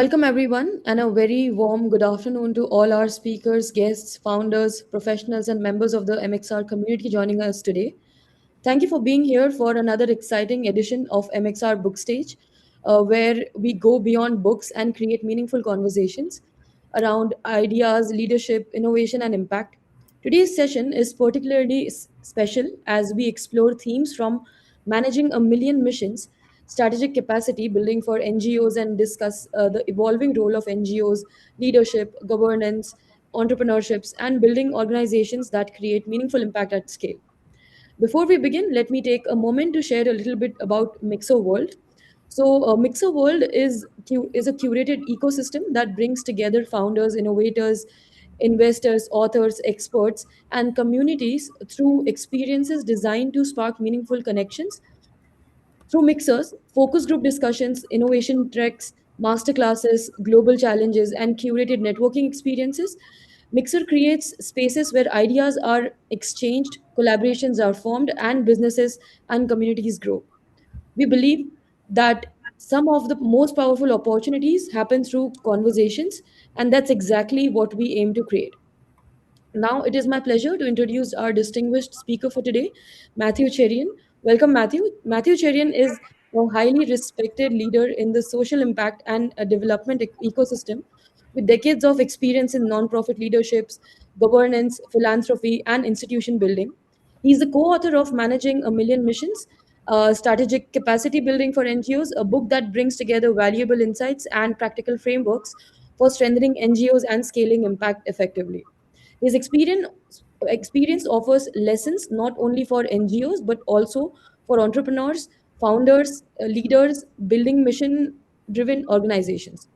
Welcome, everyone, and a very warm good afternoon to all our speakers, guests, founders, professionals, and members of the MXR community joining us today. Thank you for being here for another exciting edition of MXR Book Stage, where we go beyond books and create meaningful conversations around ideas, leadership, innovation, and impact. Today's session is particularly special as we explore themes from managing a million missions, strategic capacity building for NGOs, and discuss the evolving role of NGOs, leadership, governance, entrepreneurships, and building organizations that create meaningful impact at scale. Before we begin, let me take a moment to share a little bit about Mixer World. Mixer World is a curated ecosystem that brings together founders, innovators, investors, authors, experts, and communities through experiences designed to spark meaningful connections. Through mixers, focus group discussions, innovation treks, masterclasses, global challenges, and curated networking experiences, Mixer creates spaces where ideas are exchanged, collaborations are formed, and businesses and communities grow. We believe that some of the most powerful opportunities happen through conversations, and that's exactly what we aim to create. Now, it is my pleasure to introduce our distinguished speaker for today, Mathew Cherian. Welcome, Matthew. Mathew Cherian is a highly respected leader in the social impact and development ecosystem with decades of experience in nonprofit leaderships, governance, philanthropy, and institution building. He's the co author of Managing a Million Missions, Strategic Capacity Building for NGOs, a book that brings together valuable insights and practical frameworks for strengthening NGOs and scaling impact effectively. His experience offers lessons not only for NGOs but also for entrepreneurs, founders, leaders building mission driven organizations.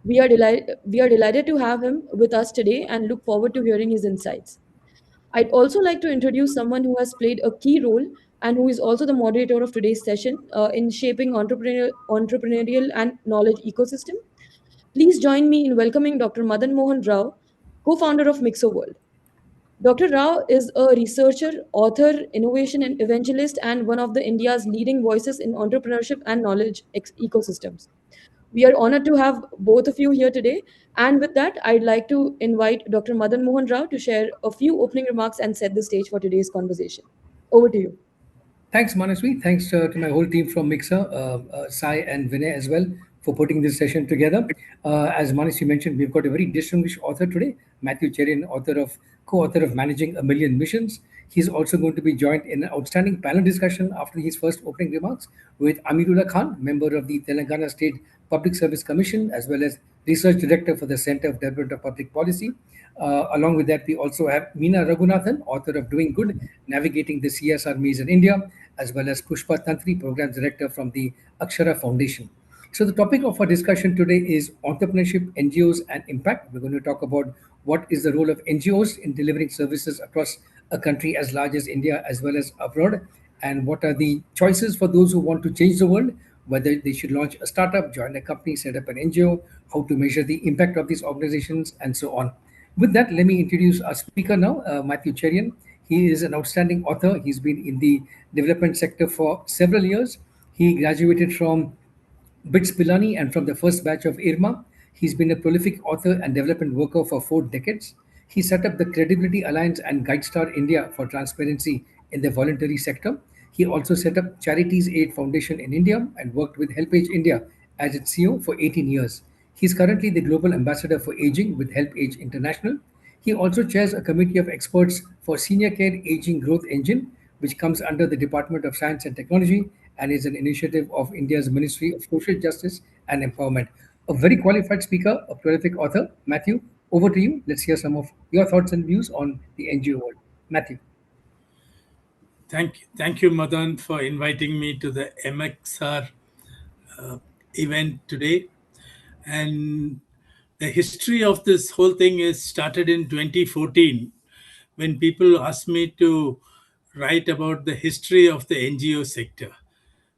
We are delighted to have him with us today and look forward to hearing his insights. I'd also like to introduce someone who has played a key role and who is also the moderator of today's session in shaping entrepreneurial and knowledge ecosystem. Please join me in welcoming Dr. Madan Mohan Rao, co-founder of Mixo World. Dr. Rao is a researcher, author, innovation and evangelist, and one of the India's leading voices in entrepreneurship and knowledge ecosystems. We are honored to have both of you here today. And with that, I'd like to invite Dr. Madan Mohan Rao to share a few opening remarks and set the stage for today's conversation. Over to you. Thanks, Manasvi. Thanks to my whole team from Mixer, Sai and Vinay as well for putting this session together. As Manasvi mentioned, we've got a very distinguished author today, Mathew Cherian, co-author of Managing a Million Missions. He's also going to be joined in an outstanding panel discussion after his first opening remarks with Amirullah Khan, member of the Telangana State Public Service Commission, as well as Research Director for the Center of Development of Public Policy. Along with that, we also have Meena Raghunathan, author of Doing Good, Navigating the CSR Maze in India, as well as Pushpa Tantri, Program Director from the Akshara Foundation. So the topic of our discussion today is entrepreneurship, NGOs, and impact. We're going to talk about what is the role of NGOs in delivering services across a country as large as India as well as abroad, and what are the choices for those who want to change the world, whether they should launch a startup, join a company, set up an NGO, how to measure the impact of these organizations, and so on. With that, let me introduce our speaker now, Mathew Cherian. He is an outstanding author. He's been in the development sector for several years. He graduated from BITS Pilani and from the first batch of IRMA. He's been a prolific author and development worker for 4 decades. He set up the Credibility Alliance and GuideStar India for transparency in the voluntary sector. He also set up Charities Aid Foundation in India and worked with HelpAge India as its CEO for 18 years. He's currently the Global Ambassador for Aging with HelpAge International. He also chairs a committee of experts for Senior Care Aging Growth Engine, which comes under the Department of Science and Technology and is an initiative of India's Ministry of Social Justice and Empowerment. A very qualified speaker, a prolific author. Matthew, over to you. Let's hear some of your thoughts and views on the NGO world. Matthew. Thank you, Madan, for inviting me to the MXR event today. And the history of this whole thing is started in 2014 when people asked me to write about the history of the NGO sector.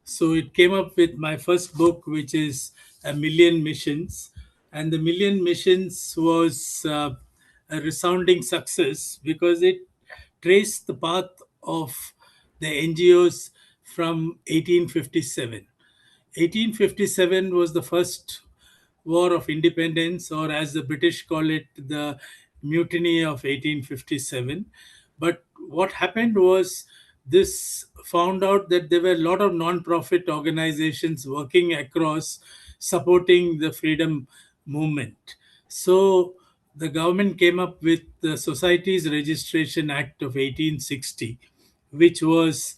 So it came up with my first book, which is A Million Missions. And The Million Missions was a resounding success because it traced the path of the NGOs from 1857. 1857 was the first War of Independence, or as the British call it, the Mutiny of 1857. But what happened was this found out that there were a lot of non-profit organizations working across supporting the freedom movement. So the government came up with the Societies Registration Act of 1860, which was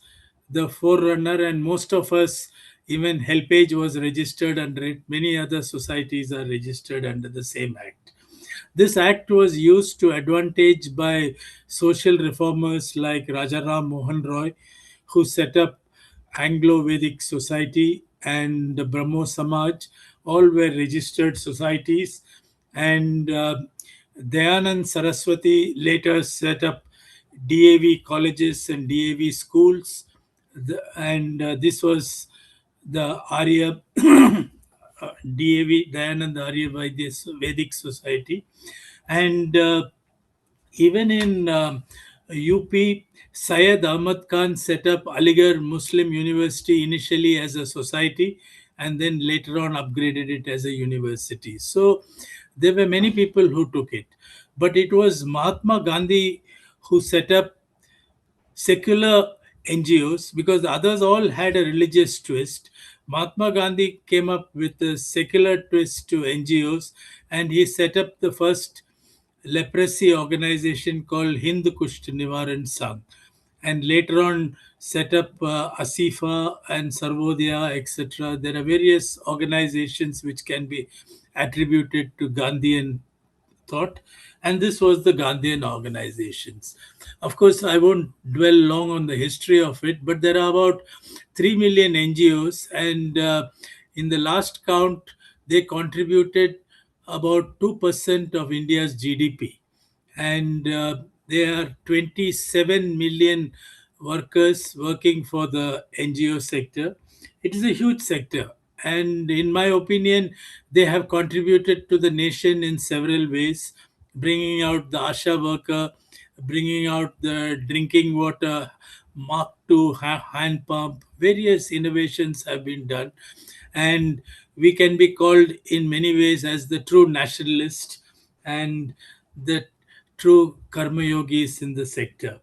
the forerunner, and most of us, even Helpage was registered under it. Many other societies are registered under the same act. This act was used to advantage by social reformers like Rajaram Mohan Roy, who set up Anglo-Vedic Society and the Brahmo Samaj. All were registered societies, and Dayanand Saraswati later set up DAV colleges and DAV schools, and this was the Arya DAV, Dayanand Arya Vedic Society. And even in UP, Syed Ahmad Khan set up Aligarh Muslim University initially as a society, and then later on upgraded it as a university. So there were many people who took it. But it was Mahatma Gandhi who set up secular NGOs, because the others all had a religious twist. Mahatma Gandhi came up with a secular twist to NGOs, and he set up the first leprosy organization called Hind Kusht Nivaran Sangh, and later on set up Asifa and Sarvodaya, etc. There are various organizations which can be attributed to Gandhian thought, and this was the Gandhian organizations. Of course, I won't dwell long on the history of it, but there are about 3 million NGOs, and in the last count, they contributed about 2% of India's GDP, and there are 27 million workers working for the NGO sector. It is a huge sector, and in my opinion, they have contributed to the nation in several ways, bringing out the ASHA worker, bringing out the drinking water Mark II hand pump. Various innovations have been done, and we can be called in many ways as the true nationalist and the true karma yogis in the sector.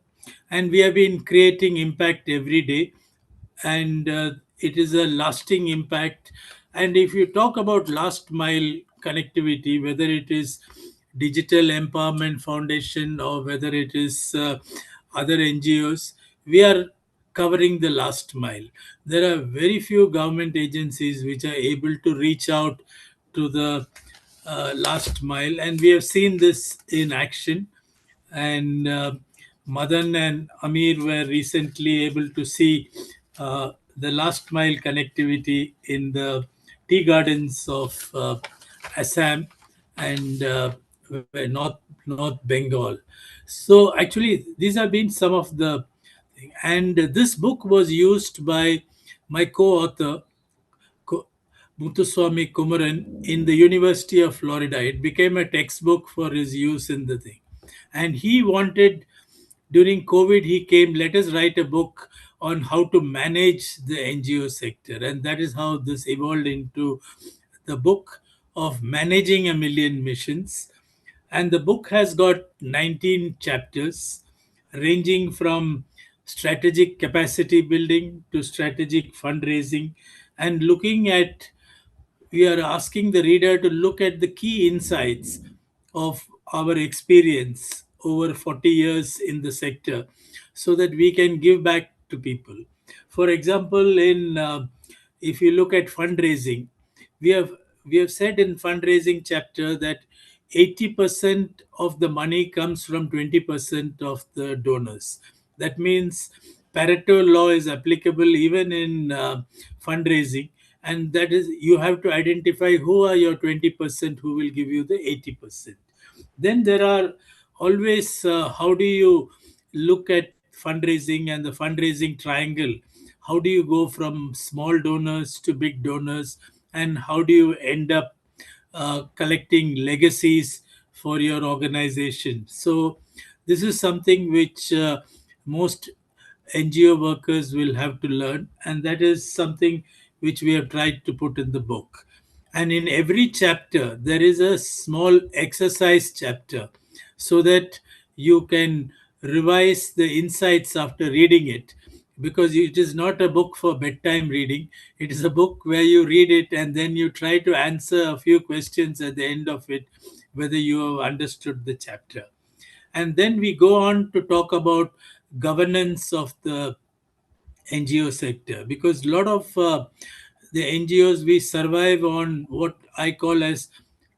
And we have been creating impact every day, and it is a lasting impact. And if you talk about last mile connectivity, whether it is Digital Empowerment Foundation or whether it is other NGOs, we are covering the last mile. There are very few government agencies which are able to reach out to the last mile, and we have seen this in action. And Madan and Amir were recently able to see the last mile connectivity in the tea gardens of Assam and North Bengal. So actually, these have been some of the and this book was used by my co-author Ko- Muthuswamy Kumaran in the University of Florida. It became a textbook for his use in the thing. And he wanted, during COVID, he came, let us write a book on how to manage the NGO sector. And that is how this evolved into the book of Managing a Million Missions. And the book has got 19 chapters, ranging from strategic capacity building to strategic fundraising, and looking at we are asking the reader to look at the key insights of our experience over 40 years in the sector, so that we can give back to people. For example, in if you look at fundraising, we have we have said in fundraising chapter that 80% of the money comes from 20% of the donors. That means Pareto law is applicable even in fundraising, and that is you have to identify who are your 20% who will give you the 80%. Then there are always how do you look at fundraising and the fundraising triangle? How do you go from small donors to big donors, and how do you end up collecting legacies for your organization? So this is something which most NGO workers will have to learn, and that is something which we have tried to put in the book. And in every chapter, there is a small exercise chapter so that you can revise the insights after reading it. Because it is not a book for bedtime reading, it is a book where you read it and then you try to answer a few questions at the end of it, whether you have understood the chapter. And then we go on to talk about governance of the NGO sector, because a lot of the NGOs, we survive on what I call as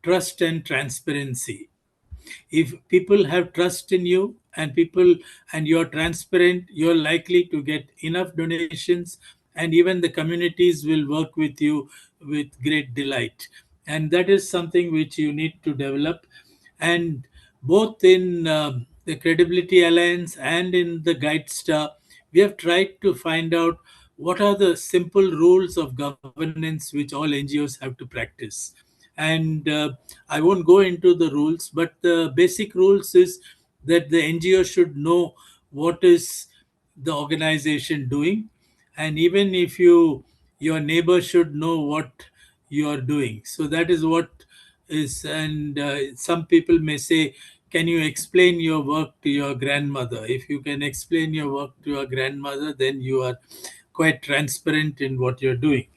trust and transparency. If people have trust in you and you're transparent, you're likely to get enough donations, and even the communities will work with you with great delight. And that is something which you need to develop. And both in the Credibility Alliance and in the Guide Star, we have tried to find out what are the simple rules of governance which all NGOs have to practice. And I won't go into the rules, but the basic rules is that the NGO should know what is the organization doing, and even if your neighbor should know what you are doing. So that is what is. And some people may say, can you explain your work to your grandmother? If you can explain your work to your grandmother, then you are quite transparent in what you're doing.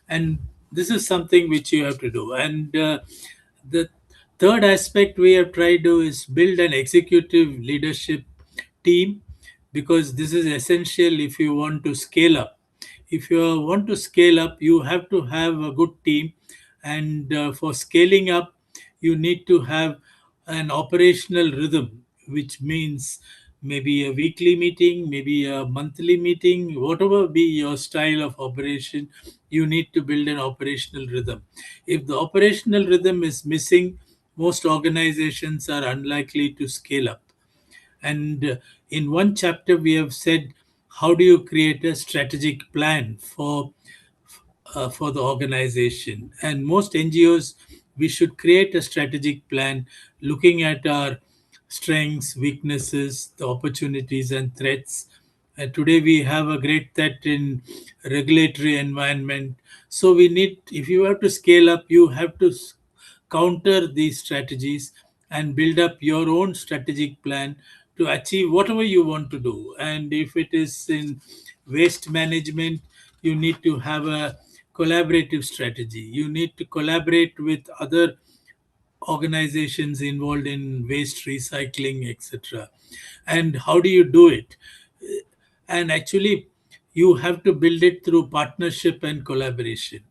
And this is something which you have to do. And the third aspect we have tried to is build an executive leadership team, because this is essential if you want to scale up. If you want to scale up, you have to have a good team. And for scaling up, you need to have an operational rhythm, which means maybe a weekly meeting, maybe a monthly meeting, whatever be your style of operation, you need to build an operational rhythm. If the operational rhythm is missing, most organizations are unlikely to scale up. And in one chapter, we have said, how do you create a strategic plan for the organization? And most NGOs, we should create a strategic plan looking at our strengths, weaknesses, the opportunities, and threats. Today, we have a great threat in regulatory environment. So we need, if you have to scale up, you have to counter these strategies and build up your own strategic plan to achieve whatever you want to do. And if it is in waste management, you need to have a collaborative strategy. You need to collaborate with other organizations involved in waste recycling, etc. And how do you do it? And actually, you have to build it through partnership and collaboration.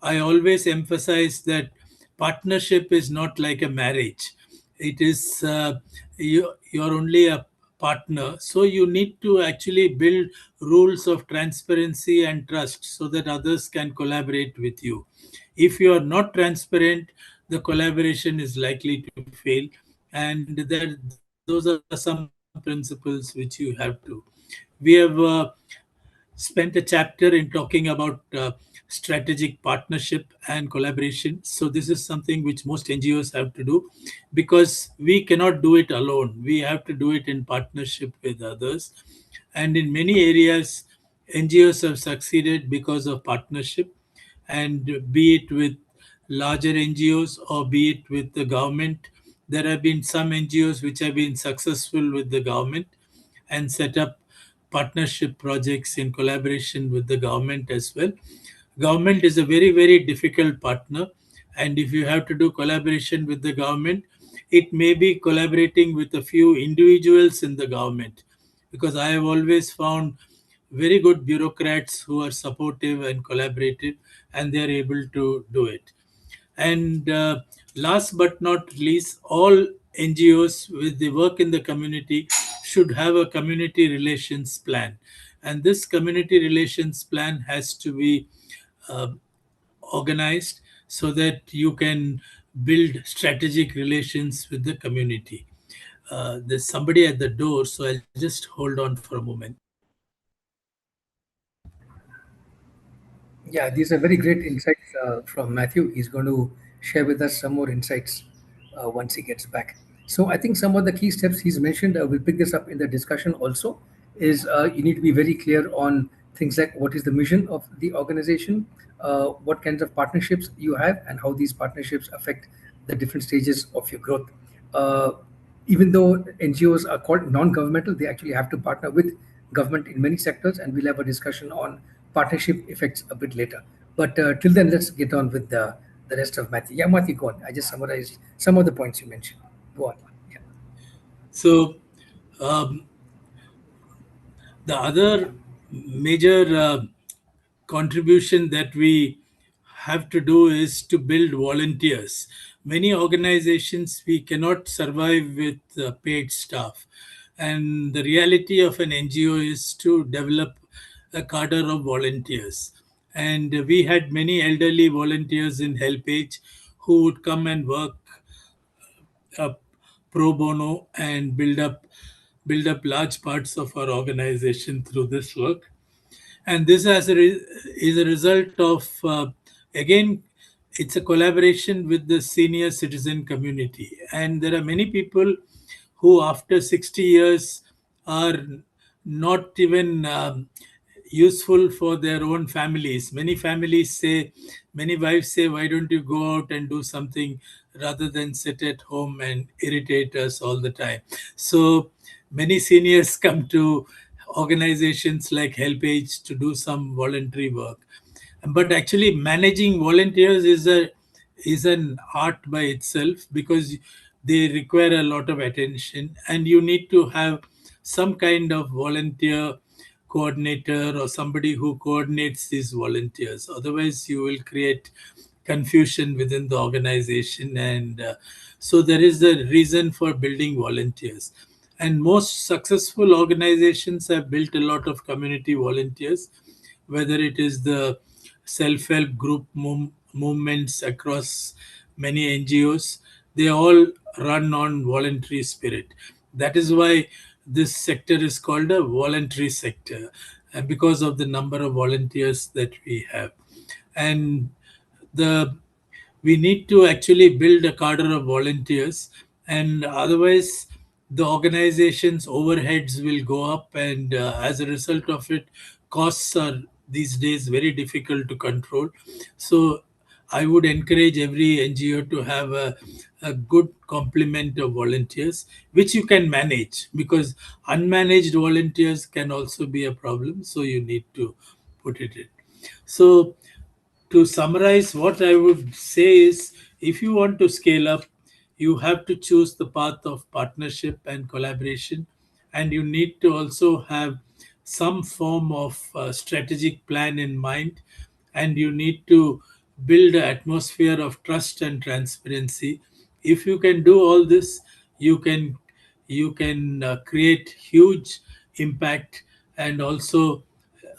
I always emphasize that partnership is not like a marriage. It is you're only a partner, so you need to actually build rules of transparency and trust so that others can collaborate with you. If you are not transparent, the collaboration is likely to fail. And that those are some principles which you have to. We have spent a chapter in talking about strategic partnership and collaboration. So this is something which most NGOs have to do, because we cannot do it alone. We have to do it in partnership with others. And in many areas, NGOs have succeeded because of partnership, and be it with larger NGOs or be it with the government. There have been some NGOs which have been successful with the government and set up partnership projects in collaboration with the government as well. Government is a very, very difficult partner, and if you have to do collaboration with the government, it may be collaborating with a few individuals in the government, because I have always found very good bureaucrats who are supportive and collaborative, and they are able to do it. And last but not least, all NGOs with the work in the community should have a community relations plan. And this community relations plan has to be uh, organized so that you can build strategic relations with the community. There's somebody at the door, so I'll just hold on for a moment. Yeah, these are very great insights from Matthew. He's going to share with us some more insights once he gets back. So I think some of the key steps he's mentioned, we'll pick this up in the discussion also, is you need to be very clear on things like what is the mission of the organization, what kinds of partnerships you have, and how these partnerships affect the different stages of your growth. Uh, Even though NGOs are called non-governmental, they actually have to partner with government in many sectors, and we'll have a discussion on partnership effects a bit later. But till then, let's get on with the rest of Matthew. Yeah, Matthew, go on. I just summarized some of the points you mentioned. Go on. Yeah. So, um, the other major contribution that we have to do is to build volunteers. Many organizations we cannot survive with paid staff, and the reality of an NGO is to develop a cadre of volunteers. And we had many elderly volunteers in HelpAge who would come and work up pro bono and build up large parts of our organization through this work. And this is a result of again, it's a collaboration with the senior citizen community, and there are many people who after 60 years are not even useful for their own families. Many wives say, why don't you go out and do something rather than sit at home and irritate us all the time? So many seniors come to organizations like HelpAge to do some voluntary work. But actually managing volunteers is an art by itself, because they require a lot of attention, and you need to have some kind of volunteer coordinator or somebody who coordinates these volunteers. Otherwise you will create confusion within the organization. And so there is a reason for building volunteers, and most successful organizations have built a lot of community volunteers, whether it is the self-help group movements across many NGOs. They all run on voluntary spirit. That is why this sector is called a voluntary sector, because of the number of volunteers that we have. And the we need to actually build a cadre of volunteers, and otherwise the organization's overheads will go up, and as a result of it, costs are these days very difficult to control. So I would encourage every NGO to have a good complement of volunteers which you can manage, because unmanaged volunteers can also be a problem, so you need to put it in. So to summarize, what I would say is, if you want to scale up, you have to choose the path of partnership and collaboration, and you need to also have some form of strategic plan in mind, and you need to build an atmosphere of trust and transparency. If you can do all this, you can create huge impact, and also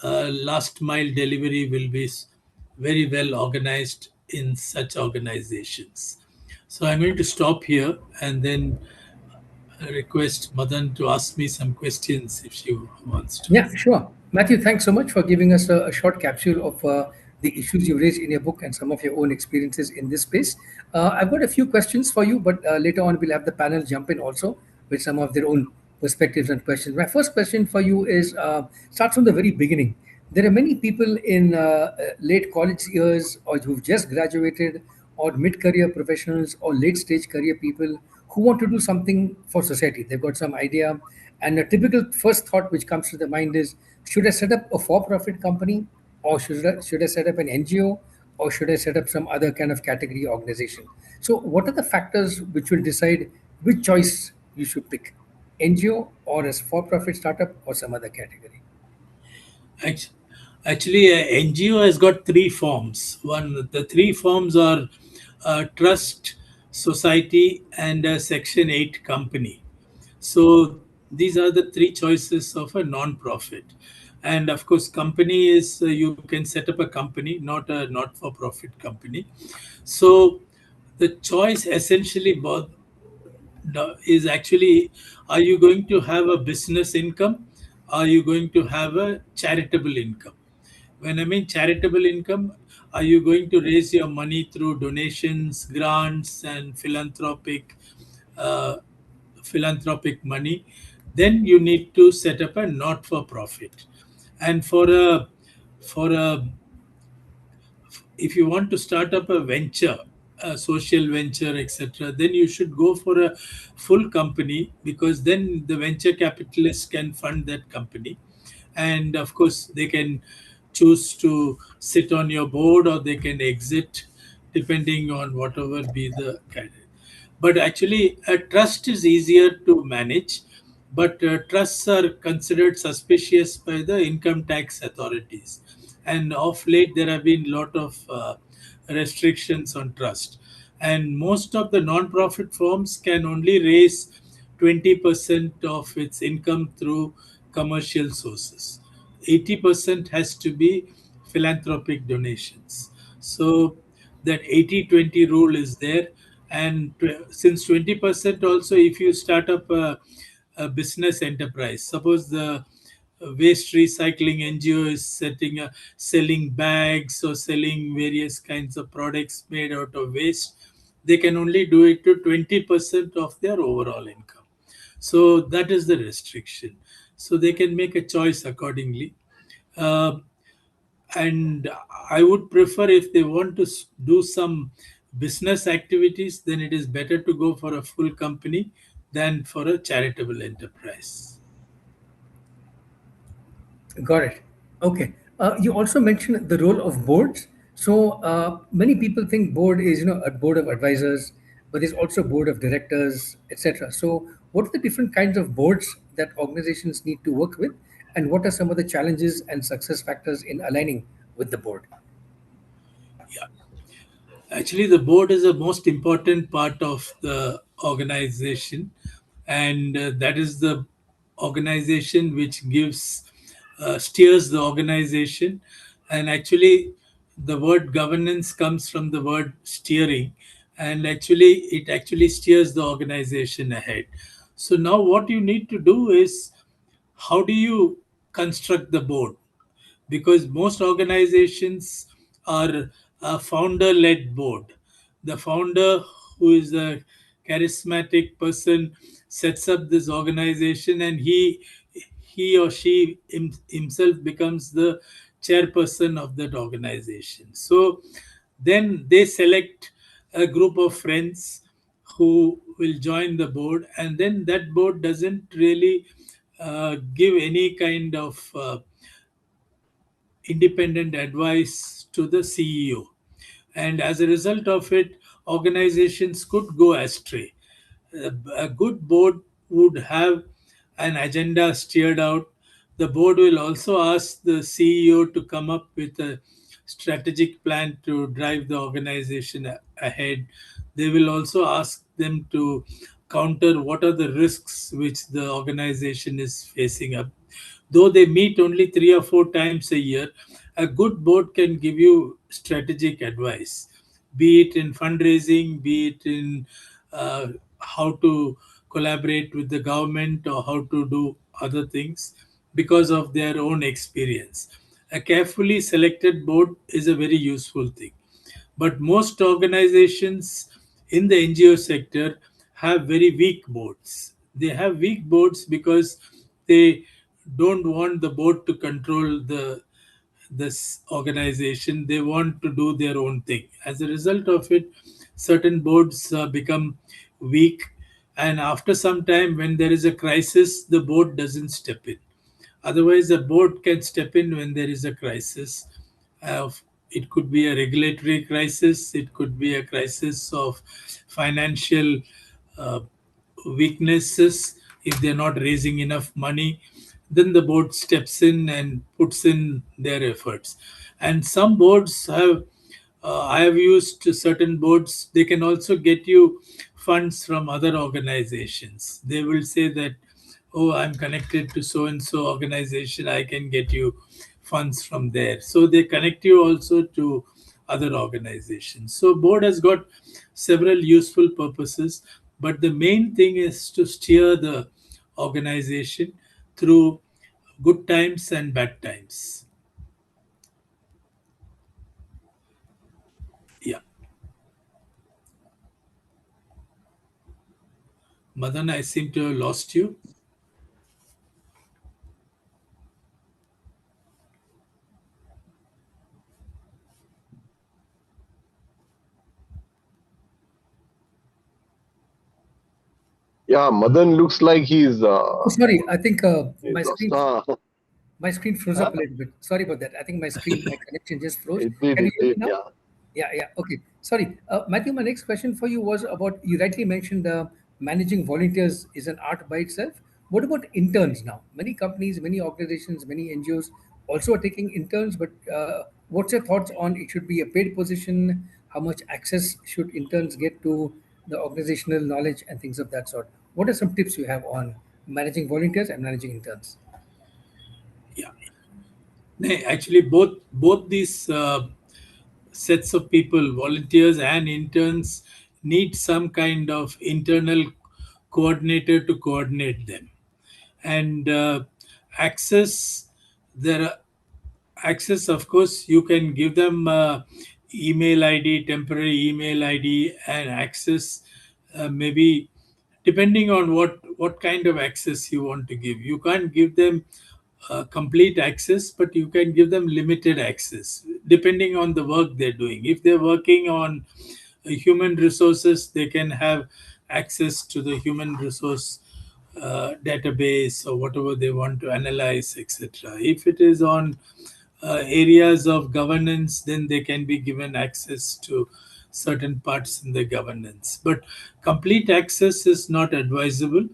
last mile delivery will be very well organized in such organizations. So I'm going to stop here and then request Madan to ask me some questions if she wants to. Yeah, sure. Matthew, thanks so much for giving us a short capsule of the issues you raised in your book and some of your own experiences in this space. I've got a few questions for you, but later on we'll have the panel jump in also with some of their own perspectives and questions. My first question for you is starts from the very beginning. There are many people in late college years or who've just graduated or mid-career professionals or late-stage career people who want to do something for society. They've got some idea, and a typical first thought which comes to the mind is, should I set up a for-profit company, or should I set up an NGO, or should I set up some other kind of category organization? So, what are the factors which will decide which choice you should pick? NGO or as for-profit startup or some other category? Act- Actually, NGO has got three forms. The three forms are trust, society, and a Section 8 company. So these are the three choices of a non-profit. And of course, company is you can set up a company, not a not-for-profit company. So the choice essentially is actually, are you going to have a business income? Are you going to have a charitable income? When I mean charitable income, are you going to raise your money through donations, grants, and uh, philanthropic money? Then you need to set up a not for profit. And for a if you want to start up a venture, a social venture, etc., then you should go for a full company, because then the venture capitalists can fund that company. And of course, they can choose to sit on your board or they can exit, depending on whatever be the candidate. But actually, a trust is easier to manage, but trusts are considered suspicious by the income tax authorities. And of late, there have been a lot of restrictions on trust. And most of the non-profit firms can only raise 20% of its income through commercial sources. 80% has to be philanthropic donations. So that 80-20 rule is there. And since 20% also, if you start up a business enterprise, suppose the waste recycling NGO is selling bags or selling various kinds of products made out of waste, they can only do it to 20% of their overall income. So that is the restriction. So they can make a choice accordingly. Uh, and I would prefer, if they want to do some business activities, then it is better to go for a full company than for a charitable enterprise. Got it. Okay. You also mentioned the role of boards. So many people think board is, a board of advisors, but there's also board of directors, etc. So what are the different kinds of boards that organizations need to work with, and what are some of the challenges and success factors in aligning with the board? Yeah. Actually, the board is the most important part of the organization, and that is the organization which gives steers the organization. And actually, the word governance comes from the word steering, and actually, it actually steers the organization ahead. So now, what you need to do is, how do you construct the board? Because most organizations are a founder led board. The founder, who is a charismatic person, sets up this organization, and he or she himself becomes the chairperson of that organization. So then they select a group of friends who will join the board, and then that board doesn't really give any kind of independent advice to the CEO. And as a result of it, organizations could go astray. A good board would have an agenda steered out. The board will also ask the CEO to come up with a strategic plan to drive the organization ahead. They will also ask them to counter what are the risks which the organization is facing up. Though they meet only 3 or 4 times a year, a good board can give you strategic advice, be it in fundraising, be it in how to collaborate with the government or how to do other things, because of their own experience. A carefully selected board is a very useful thing. But most organizations in the NGO sector have very weak boards. They have weak boards because they don't want the board to control this organization. They want to do their own thing. As a result of it, certain boards become weak, and after some time, when there is a crisis, the board doesn't step in. Otherwise, the board can step in when there is a crisis. Uh, it could be a regulatory crisis, it could be a crisis of financial uh, weaknesses. If they're not raising enough money, then the board steps in and puts in their efforts. And some boards have, I have used certain boards, they can also get you funds from other organizations. They will say that, oh, I'm connected to so and so organization, I can get you funds from there. So they connect you also to other organizations. So board has got several useful purposes, but the main thing is to steer the organization through good times and bad times. Yeah. Madan, I seem to have lost you. Yeah, Madan looks like Oh, sorry. I think he's lost. Ah, my screen froze up a little bit. Sorry about that. I think my connection just froze. it did, Can you it hear me did, now? yeah. Yeah, yeah. Okay. Sorry. Matthew, my next question for you was about you rightly mentioned managing volunteers is an art by itself. What about interns now? Many companies, many organizations, many NGOs also are taking interns, but what's your thoughts on it should be a paid position? How much access should interns get to the organizational knowledge and things of that sort? What are some tips you have on managing volunteers and managing interns? Yeah. Actually, both these sets of people, volunteers and interns, need some kind of internal coordinator to coordinate them. And access, there are access, of course, you can give them email id, temporary email id, and access, maybe depending on what kind of access you want to give. You can't give them complete access, but you can give them limited access depending on the work they're doing. If they're working on human resources, they can have access to the human resource database or whatever they want to analyze, etc. If it is on areas of governance, then they can be given access to certain parts in the governance. But complete access is not advisable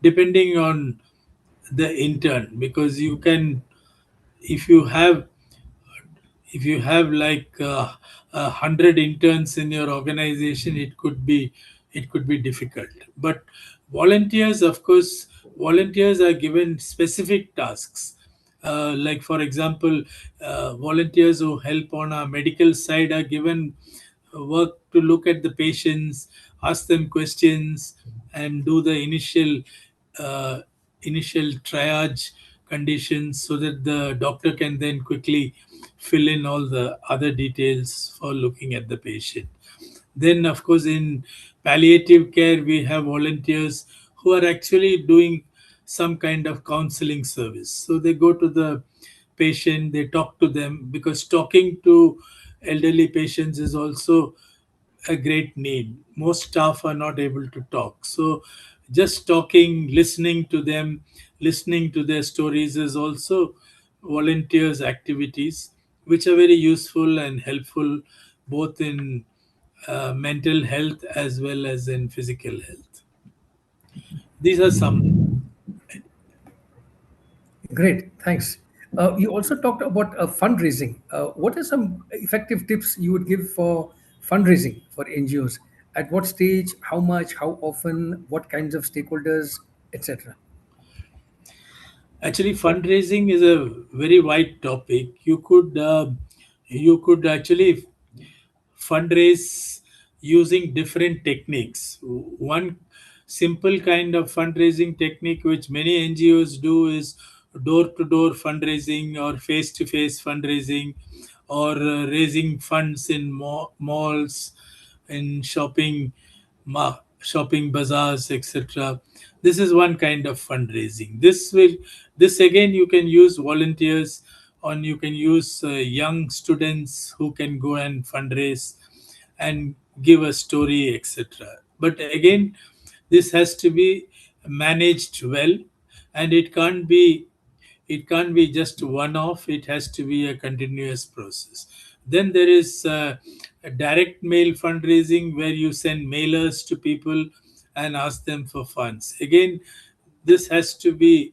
depending on the intern, because you can, if you have like 100 interns in your organization, it could be difficult. But volunteers, of course, volunteers are given specific tasks. Like for example, volunteers who help on our medical side are given work to look at the patients, ask them questions, and do the uh, initial triage conditions, so that the doctor can then quickly fill in all the other details for looking at the patient. Then, of course, in palliative care, we have volunteers who are actually doing some kind of counseling service. So they go to the patient, they talk to them, because talking to elderly patients is also a great need. Most staff are not able to talk. So just talking, listening to them, listening to their stories is also volunteers' activities, which are very useful and helpful both in mental health as well as in physical health. These are some. Great, thanks. You also talked about fundraising. What are some effective tips you would give for fundraising for NGOs? At what stage, how much, how often, what kinds of stakeholders, etc.? Actually, fundraising is a very wide topic. You could actually fundraise using different techniques. One simple kind of fundraising technique which many NGOs do is door to door fundraising or face to face fundraising, or raising funds in malls, in shopping bazaars, etc. This is one kind of fundraising. This again, you can use volunteers, or you can use young students who can go and fundraise and give a story, etc. But again, this has to be managed well, and it can't be just one off. It has to be a continuous process. Then there is a direct mail fundraising, where you send mailers to people and ask them for funds. Again, this has to be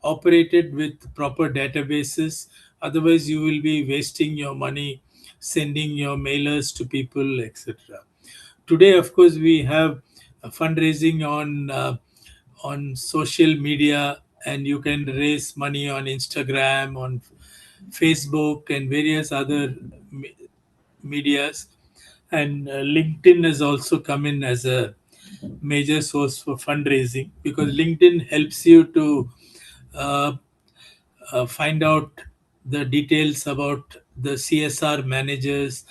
operated with proper databases, otherwise you will be wasting your money sending your mailers to people, etc. Today, of course, we have fundraising on social media, and you can raise money on Instagram, on Facebook, and various other medias. And LinkedIn has also come in as a major source for fundraising, because LinkedIn helps you to uh, find out the details about the CSR managers,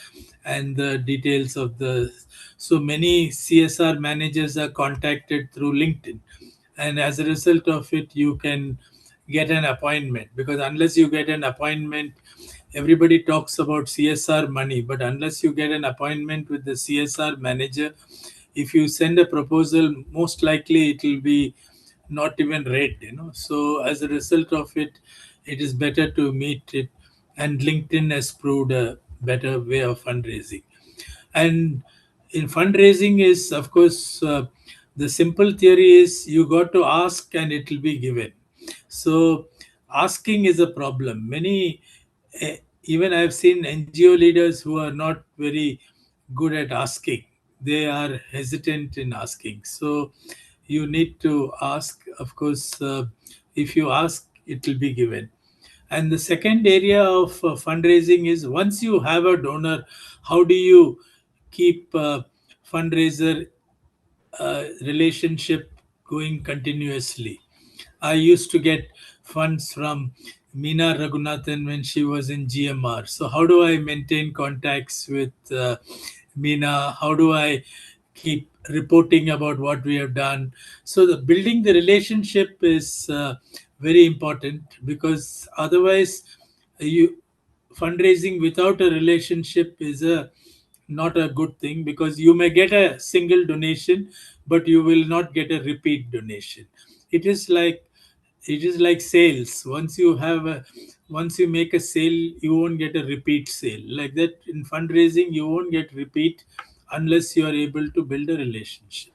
and the details of the. So many CSR managers are contacted through LinkedIn, and as a result of it, you can get an appointment, because unless you get an appointment, everybody talks about CSR money, but unless you get an appointment with the CSR manager, if you send a proposal, most likely it will be not even read, so as a result of it, it is better to meet it. And LinkedIn has proved a better way of fundraising. And in fundraising is, of course, the simple theory is you got to ask and it will be given. So asking is a problem. Many, even I've seen NGO leaders who are not very good at asking. They are hesitant in asking. So you need to ask. Of course, if you ask, it will be given. And the second area of fundraising is, once you have a donor, how do you keep fundraiser relationship going continuously? I used to get funds from Meena Raghunathan when she was in GMR. So how do I maintain contacts with Meena? How do I keep reporting about what we have done? So the building the relationship is very important, because otherwise you fundraising without a relationship is a not a good thing, because you may get a single donation but you will not get a repeat donation. it is like it is like sales. Once you make a sale, you won't get a repeat sale. Like that, in fundraising you won't get repeat unless you are able to build a relationship.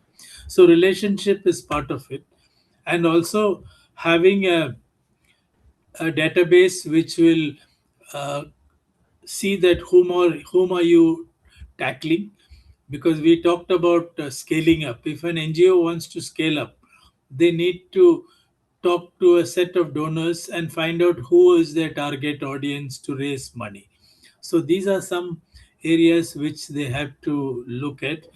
So relationship is part of it. And also having a database which will uh, see that whom are you tackling. Because we talked about scaling up. If an NGO wants to scale up, they need to talk to a set of donors and find out who is their target audience to raise money. So these are some areas which they have to look at.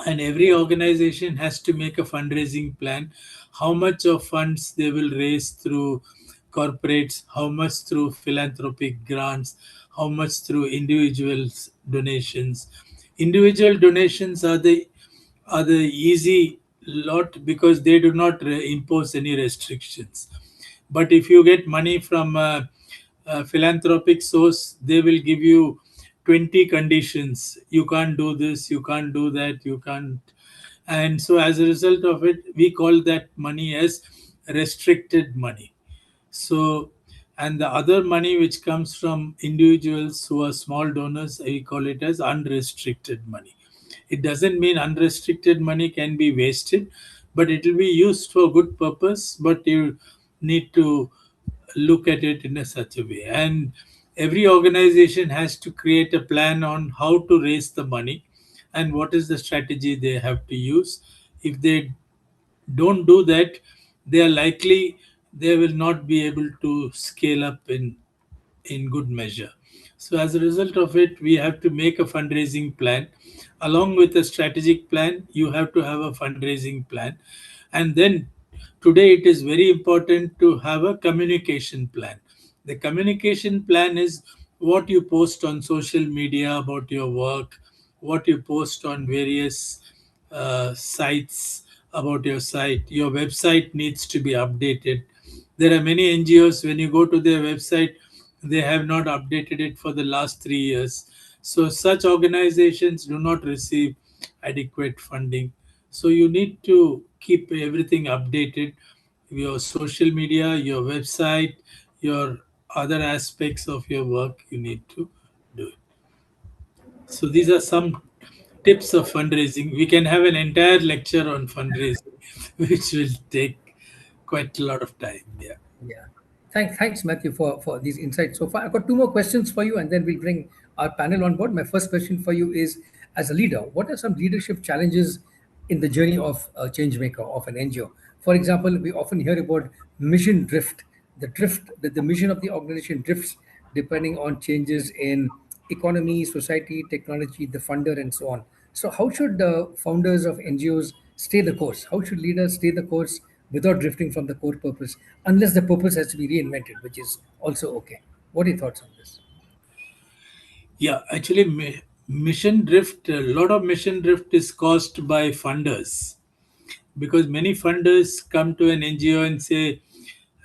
And every organization has to make a fundraising plan, how much of funds they will raise through corporates, how much through philanthropic grants, how much through individuals donations. Individual donations are the easy lot, because they do not impose any restrictions. But if you get money from a philanthropic source, they will give you 20 conditions. You can't do this, you can't do that, you can't. And so, as a result of it, we call that money as restricted money. So, and the other money which comes from individuals who are small donors, we call it as unrestricted money. It doesn't mean unrestricted money can be wasted, but it will be used for good purpose. But you need to look at it in a such a way. And every organization has to create a plan on how to raise the money and what is the strategy they have to use. If they don't do that, they are likely they will not be able to scale up in good measure. So, as a result of it, we have to make a fundraising plan. Along with a strategic plan, you have to have a fundraising plan. And then today, it is very important to have a communication plan. The communication plan is what you post on social media about your work, what you post on various sites about your site. Your website needs to be updated. There are many NGOs, when you go to their website, they have not updated it for the last 3 years. So, such organizations do not receive adequate funding. So, you need to keep everything updated, your social media, your website, your other aspects of your work, you need to do it. So, these are some tips of fundraising. We can have an entire lecture on fundraising, which will take quite a lot of time. Yeah. Yeah. Thanks, Matthew, for these insights so far. I've got two more questions for you, and then we'll bring our panel on board. My first question for you is, as a leader, what are some leadership challenges in the journey of a change maker, of an NGO? For example, we often hear about mission drift, that the mission of the organization drifts depending on changes in economy, society, technology, the funder, and so on. So, how should founders of NGOs stay the course? How should leaders stay the course without drifting from the core purpose, unless the purpose has to be reinvented, which is also okay? What are your thoughts on this? Yeah, actually, mission drift, a lot of mission drift is caused by funders, because many funders come to an NGO and say,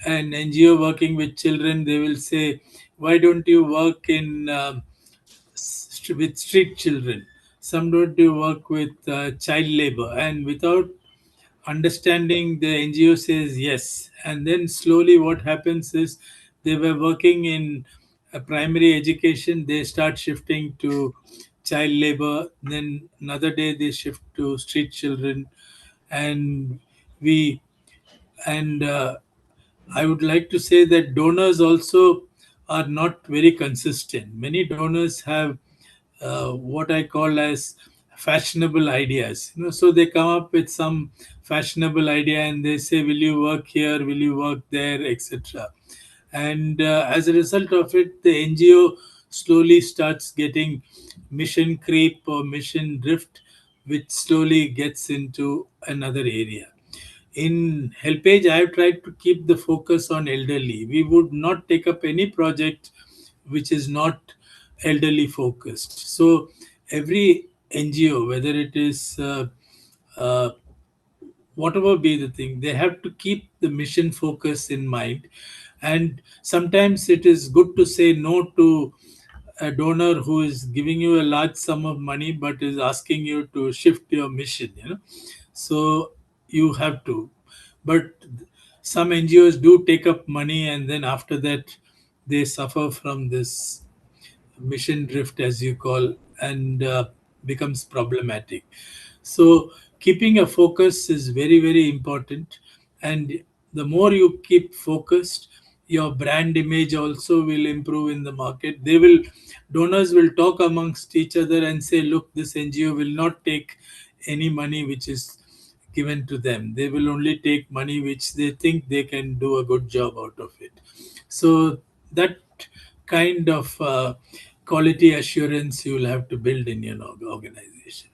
an NGO working with children, they will say, why don't you work in with street children? some don't do work with child labor, and without understanding, the NGO says yes, and then slowly what happens is they were working in primary education, they start shifting to child labor, then another day they shift to street children, and we and I would like to say that donors also are not very consistent. Many donors have what I call as fashionable ideas. So they come up with some fashionable idea and they say, "Will you work here? Will you work there?" etc. And as a result of it, the NGO slowly starts getting mission creep or mission drift, which slowly gets into another area. In helpage, I have tried to keep the focus on elderly. We would not take up any project which is not elderly focused. So every NGO, whether it is uh, whatever be the thing, they have to keep the mission focus in mind. And sometimes it is good to say no to a donor who is giving you a large sum of money but is asking you to shift your mission. So you have to. But some NGOs do take up money, and then after that they suffer from this mission drift, as you call, and becomes problematic. So keeping a focus is very, very important, and the more you keep focused, your brand image also will improve in the market. Donors will talk amongst each other and say, look, this NGO will not take any money which is given to them. They will only take money which they think they can do a good job out of it. So that kind of quality assurance you will have to build in your organization.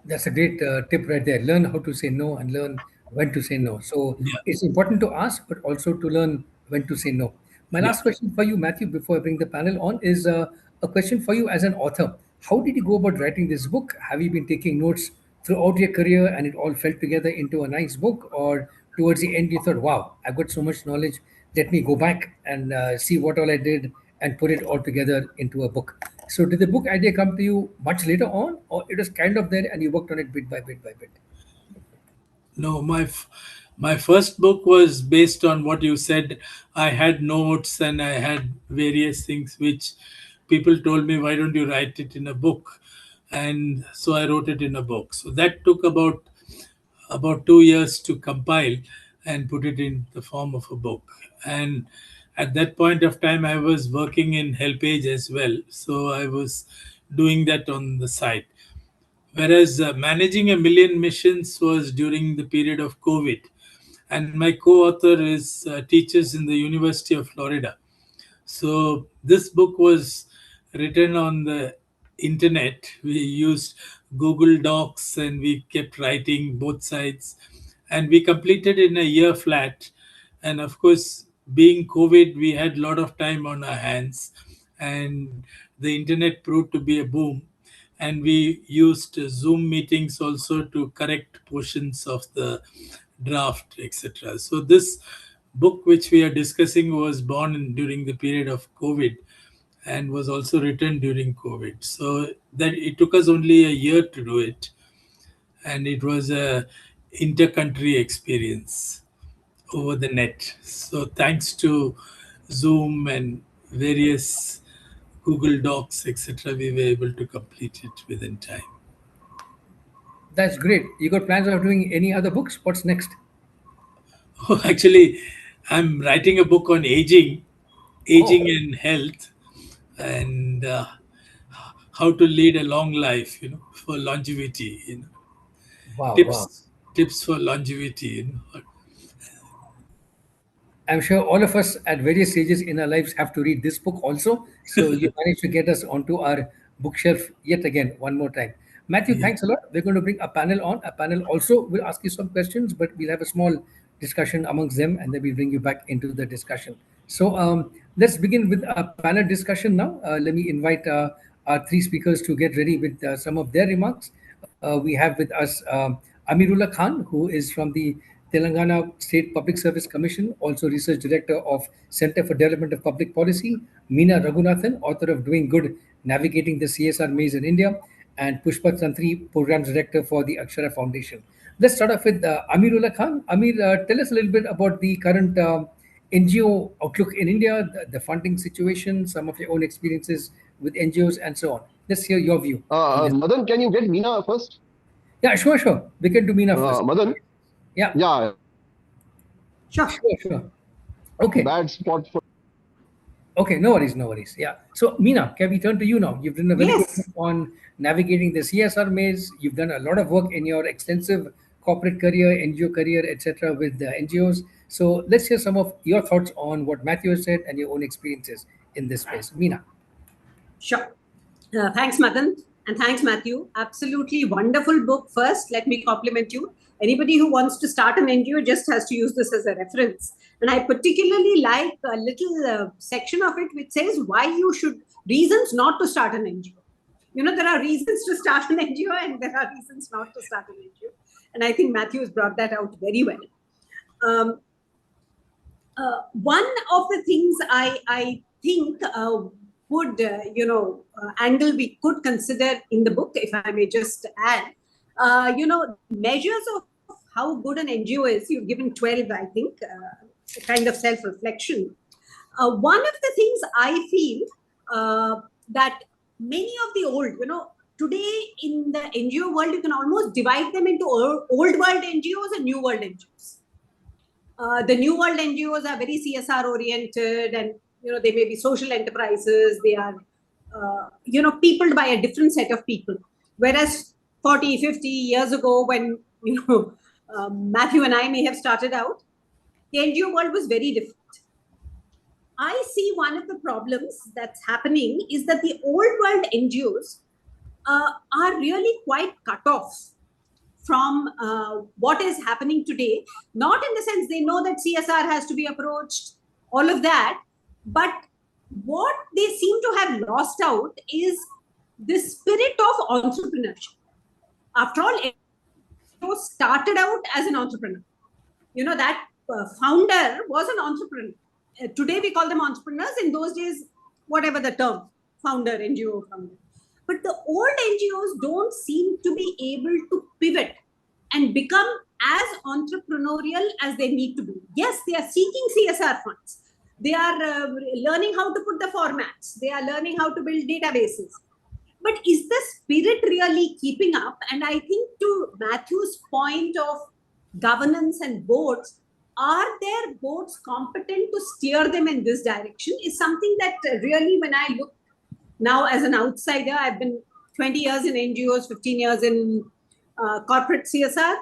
That's a great tip right there. Learn how to say no and learn when to say no. So Yeah, it's important to ask, but also to learn when to say no. My yeah. last question for you, Matthew, before I bring the panel on, is a question for you as an author. How did you go about writing this book? Have you been taking notes throughout your career and it all fell together into a nice book? Or towards the end, you thought, wow, I've got so much knowledge. Let me go back and see what all I did and put it all together into a book. So, did the book idea come to you much later on, or it was kind of there and you worked on it bit by bit by bit? No, my first book was based on what you said. I had notes and I had various things which people told me, why don't you write it in a book? And so I wrote it in a book. So that took about 2 years to compile and put it in the form of a book. And at that point of time, I was working in helpage as well. So I was doing that on the side. Whereas managing a million missions was during the period of COVID. And my co-author is teaches in the University of Florida. So this book was written on the internet. We used Google Docs and we kept writing both sides. And we completed in a year flat. And of course, being COVID, we had a lot of time on our hands. And the internet proved to be a boom. And we used Zoom meetings also to correct portions of the draft, etc. So this book which we are discussing was born during the period of COVID and was also written during COVID. So that it took us only a year to do it, and it was a inter-country experience over the net. So thanks to Zoom and various Google Docs, etc., we were able to complete it within time. That's great. You got plans of doing any other books? What's next? Oh, actually, I'm writing a book on aging Oh, and health, and how to lead a long life, for longevity, wow, wow. tips for longevity, I'm sure all of us at various stages in our lives have to read this book also. So you managed to get us onto our bookshelf yet again, one more time. Matthew, Yeah. thanks a lot. We're going to bring a panel on. A panel also will ask you some questions, but we'll have a small discussion amongst them and then we'll bring you back into the discussion. So let's begin with a panel discussion now. Let me invite our three speakers to get ready with some of their remarks. We have with us Amirullah Khan, who is from the Telangana State Public Service Commission, also Research Director of Center for Development of Public Policy, Meena Raghunathan, author of Doing Good, Navigating the CSR Maze in India, and Pushpa Tantri, Programs Director for the Akshara Foundation. Let's start off with Amirullah Khan. Amir, tell us a little bit about the current NGO outlook in India, the funding situation, some of your own experiences with NGOs, and so on. Let's hear your view on this. Madan, can you get Meena first? Yeah, sure, sure. We can do Meena first. Madan? Yeah, Yeah, Sure. sure, sure. Okay. bad spot for. Okay, no worries, no worries. Yeah. So, Meena, can we turn to you now? You've done a very good job Yes. on navigating the CSR maze. You've done a lot of work in your extensive corporate career, NGO career, etc., with the NGOs. So, let's hear some of your thoughts on what Matthew has said and your own experiences in this space. Meena. Sure. Thanks, Madan. And thanks, Mathew. Absolutely wonderful book. First, let me compliment you. Anybody who wants to start an NGO just has to use this as a reference. And I particularly like a little section of it which says why you should, reasons not to start an NGO. You know, there are reasons to start an NGO and there are reasons not to start an NGO. And I think Mathew has brought that out very well. One of the things I think would, angle we could consider in the book, if I may just add, measures of how good an NGO is. You've given 12, I think, kind of self-reflection. One of the things I feel that many of the old, today in the NGO world, you can almost divide them into old world NGOs and new world NGOs. The new world NGOs are very CSR oriented, and they may be social enterprises. They are peopled by a different set of people. Whereas 40, 50 years ago, when Mathew and I may have started out, the NGO world was very different. I see one of the problems that's happening is that the old world NGOs are really quite cut off from what is happening today. Not in the sense they know that CSR has to be approached, all of that, but what they seem to have lost out is the spirit of entrepreneurship. After all, NGO started out as an entrepreneur. That founder was an entrepreneur. Today we call them entrepreneurs. In those days, whatever the term, founder, NGO founder. But the old NGOs don't seem to be able to pivot and become as entrepreneurial as they need to be. Yes, they are seeking CSR funds. They are learning how to put the formats. They are learning how to build databases. But is the spirit really keeping up? And I think to Mathew's point of governance and boards, are their boards competent to steer them in this direction is something that really, when I look now as an outsider, I've been 20 years in NGOs, 15 years in corporate CSR.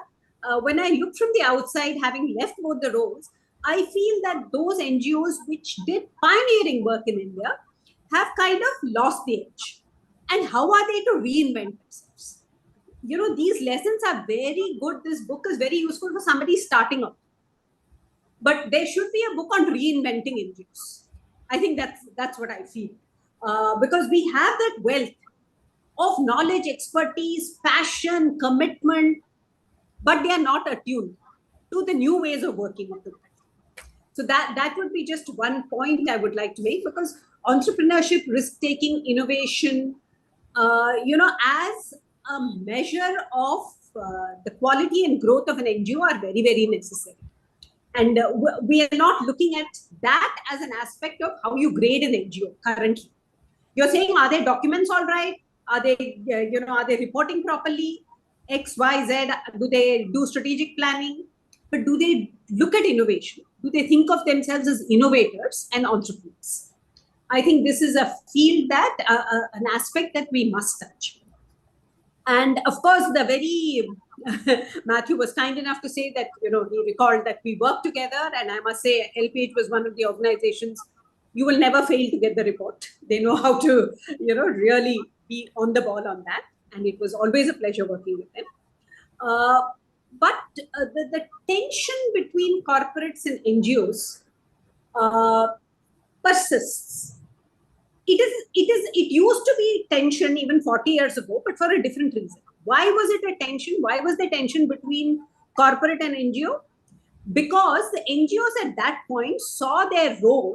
When I look from the outside, having left both the roles, I feel that those NGOs which did pioneering work in India have kind of lost the edge. And how are they to reinvent themselves? These lessons are very good. This book is very useful for somebody starting up. But there should be a book on reinventing NGOs. I think that's what I feel. Because we have that wealth of knowledge, expertise, passion, commitment, but they are not attuned to the new ways of working of the world. So that would be just one point I would like to make, because entrepreneurship, risk-taking, innovation, as a measure of the quality and growth of an NGO are very, very necessary. And we are not looking at that as an aspect of how you grade an NGO currently. You're saying, are their documents all right? Are they, are they reporting properly? X, Y, Z. Do they do strategic planning? But do they look at innovation? Do they think of themselves as innovators and entrepreneurs? I think this is a field that, an aspect that we must touch. And of course, the very, Mathew was kind enough to say that, he recalled that we worked together. And I must say, LPH was one of the organizations, you will never fail to get the report. They know how to, really be on the ball on that. And it was always a pleasure working with them. But the tension between corporates and NGOs persists. It used to be tension even 40 years ago, but for a different reason. Why was it a tension? Why was the tension between corporate and NGO? Because the NGOs at that point saw their role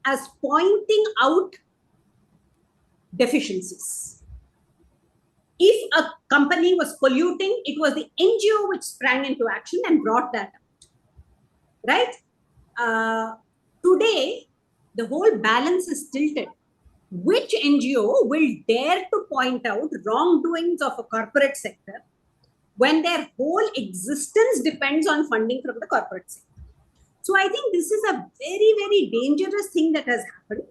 as pointing out deficiencies. If a company was polluting, it was the NGO which sprang into action and brought that up, right? Today, the whole balance is tilted. Which NGO will dare to point out wrongdoings of a corporate sector when their whole existence depends on funding from the corporate sector? So I think this is a very, very dangerous thing that has happened.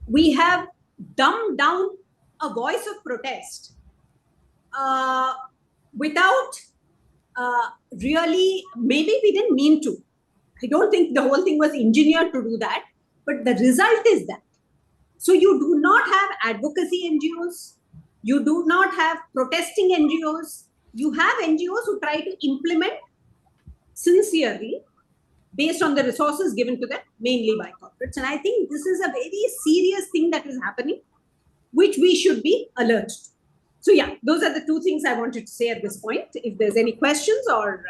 We have dumbed down a voice of protest without really, maybe we didn't mean to. I don't think the whole thing was engineered to do that, but the result is that. So you do not have advocacy NGOs, you do not have protesting NGOs, you have NGOs who try to implement sincerely based on the resources given to them, mainly by corporates. And I think this is a very serious thing that is happening, which we should be alert to. So yeah, those are the two things I wanted to say at this point. If there's any questions or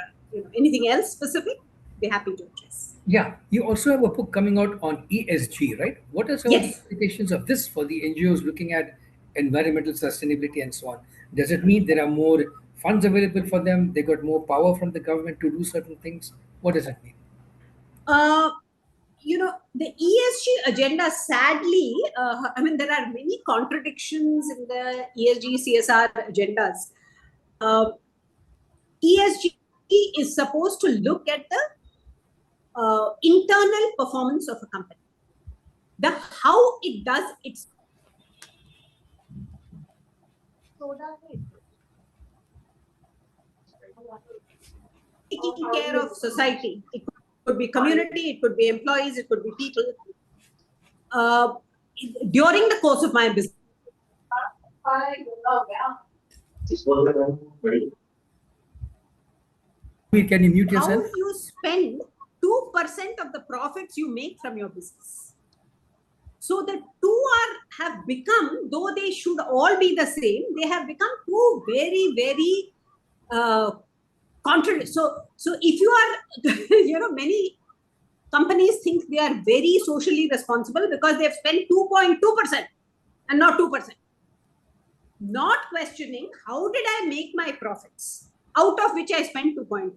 anything else specific, be happy to address. Yeah, you also have a book coming out on ESG, right? What are some of the Yes. implications of this for the NGOs looking at environmental sustainability and so on? Does it mean there are more funds available for them? They got more power from the government to do certain things? What does it mean? The ESG agenda, sadly, there are many contradictions in the ESG CSR agendas. ESG is supposed to look at the internal performance of a company, how it does its taking care of society. It could be community, it could be employees, it could be people. During the course of my business, Can you mute yourself? how you spend 2% of the profits you make from your business. So the two have become, though they should all be the same, they have become two very, very contradictory. So if you are, many companies think they are very socially responsible because they've spent 2.2% and not 2%. Not questioning how did I make my profits, out of which I spent 2.2.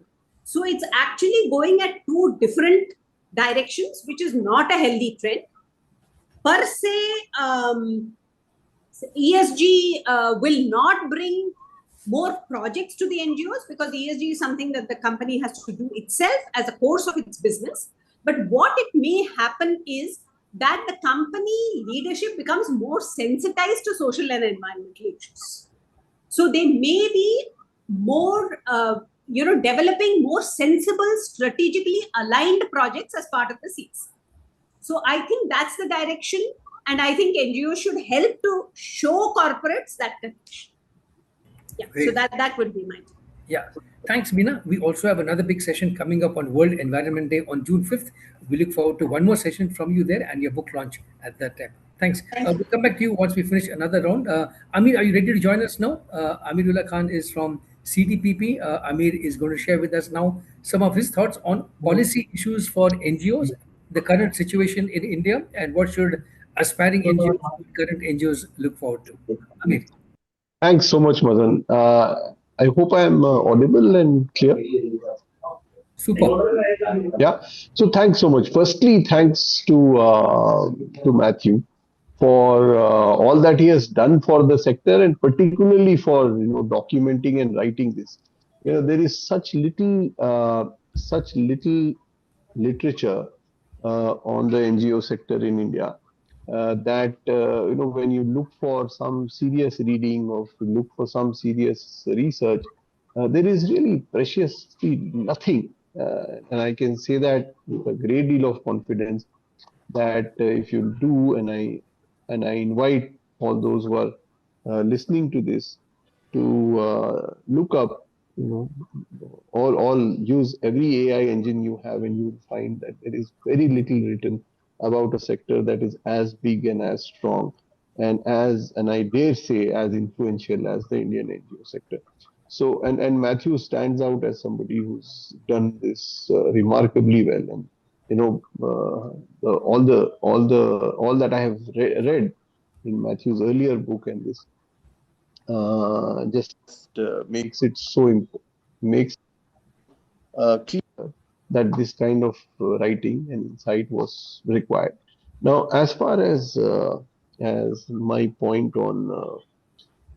So it's actually going at two different directions, which is not a healthy trend. Per se, ESG will not bring more projects to the NGOs because ESG is something that the company has to do itself as a course of its business. But what it may happen is that the company leadership becomes more sensitized to social and environmental issues. So they may be more, developing more sensible, strategically aligned projects as part of the Cs. So I think that's the direction. And I think NGOs should help to show corporates that connection. Yeah, Great. so that would be my take. Yeah. Thanks, Meena. We also have another big session coming up on World Environment Day on June 5th. We look forward to one more session from you there and your book launch at that time. Thanks. We'll come back to you once we finish another round. Amir, are you ready to join us now? Amirullah Khan is from CDPP. Amir is going to share with us now some of his thoughts on policy issues for NGOs, the current situation in India, and what should aspiring NGOs, current NGOs look forward to. Amir. Thanks so much, Madan. I hope I am audible and clear. Super. Yeah. So thanks so much. Firstly, thanks to Mathew for all that he has done for the sector, and particularly for documenting and writing this. There is such little literature on the NGO sector in India that when you look for some serious reading or look for some serious research, there is really preciously nothing. And I can say that with a great deal of confidence that if you do, and I invite all those who are listening to this to look up, all use every AI engine you have, and you will find that there is very little written about a sector that is as big and as strong and I dare say as influential as the Indian NGO sector. So and Mathew stands out as somebody who's done this remarkably well, and all that I have read in Mathew's earlier book and this, just makes it so makes clear that this kind of writing and insight was required. Now, as far as my point or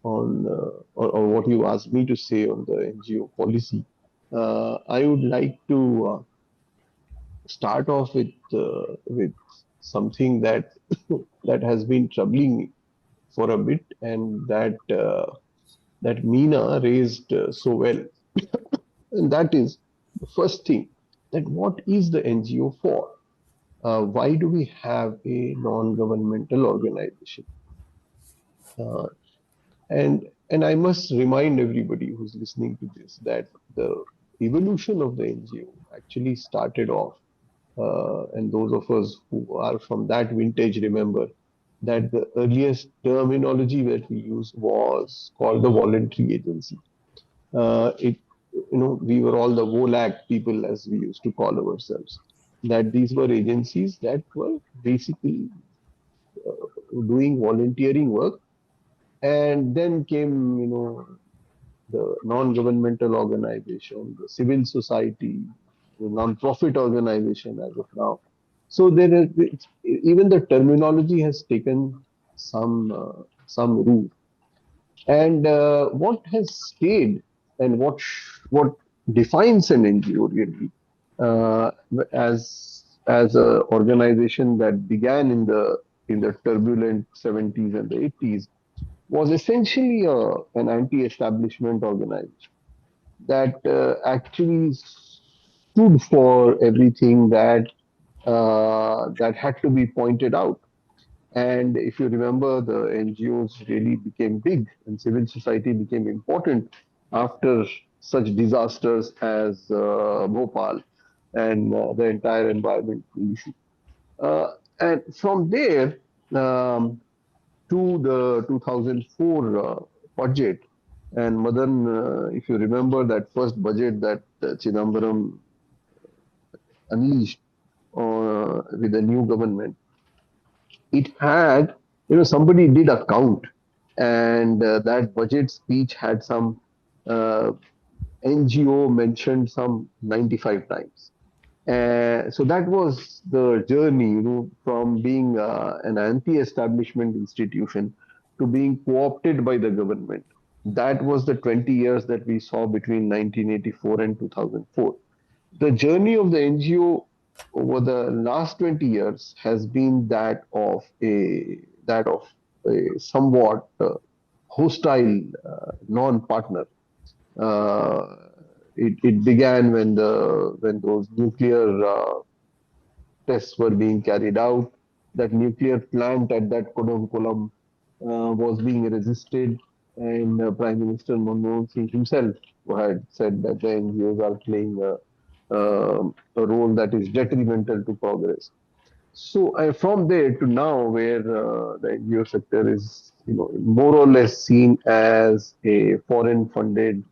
what you asked me to say on the NGO policy, I would like to start off with something that that has been troubling me for a bit, and that Meena raised so well, and that is the first thing, that what is the NGO for? Why do we have a non-governmental organization? Uh, and I must remind everybody who's listening to this that the evolution of the NGO actually started off, and those of us who are from that vintage remember that the earliest terminology that we used was called the voluntary agency. It, we were all the VOLAC people, as we used to call ourselves. That these were agencies that were basically doing volunteering work, and then came, the non-governmental organization, the civil society, the non-profit organization as of now. So even the terminology has taken some root. And what has stayed and what defines an NGO really, uh, as a organization that began in the turbulent 70s and the 80s, was essentially an anti-establishment organization that actually stood for everything that had to be pointed out. And if you remember, the NGOs really became big and civil society became important after such disasters as Bhopal and the entire environmental issue. Uh, and from there um, to the 2004 budget, and Madan, if you remember that first budget that Chidambaram unleashed with the new government, it had, somebody did a count, and that budget speech had some uh, NGO mentioned some 95 times. So that was the journey, from being an anti-establishment institution to being co-opted by the government. That was the 20 years that we saw between 1984 and 2004. The journey of the NGO over the last 20 years has been that of a somewhat hostile non-partner. Uh, it began when those nuclear tests were being carried out. That nuclear plant at that Kodamkulam was being resisted, and Prime Minister Manmohan Singh himself had said that the NGOs are playing a role that is detrimental to progress. So from there to now, where the NGO sector is, more or less seen as a foreign-funded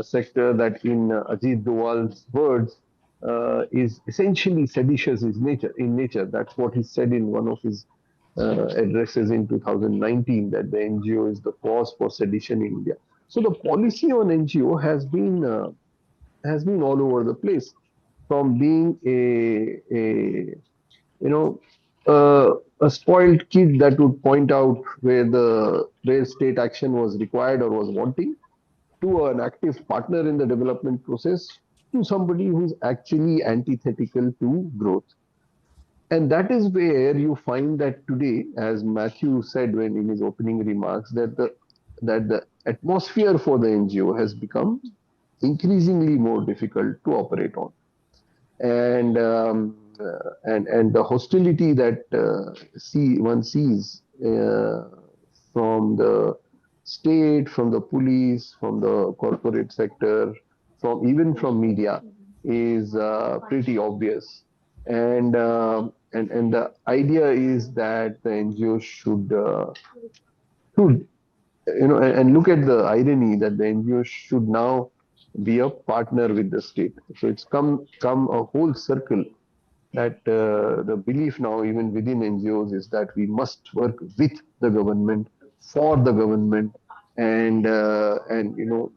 sector that, in Ajit Doval's words, is essentially seditious in nature. That's what he said in one of his addresses in 2019, that the NGO is the cause for sedition in India. So the policy on NGO has been all over the place, from being you know, a spoiled kid that would point out where state action was required or was wanting, to an active partner in the development process, to somebody who's actually antithetical to growth. And that is where you find that today, as Mathew said when in his opening remarks, that the atmosphere for the NGO has become increasingly more difficult to operate on, and the hostility that one sees from the state, from the police, from the corporate sector, even from media, is pretty obvious. And the idea is that the NGOs should, and look at the irony, that the NGOs should now be a partner with the state. So it's come a whole circle, that the belief now, even within NGOs, is that we must work with the government, for the government, and you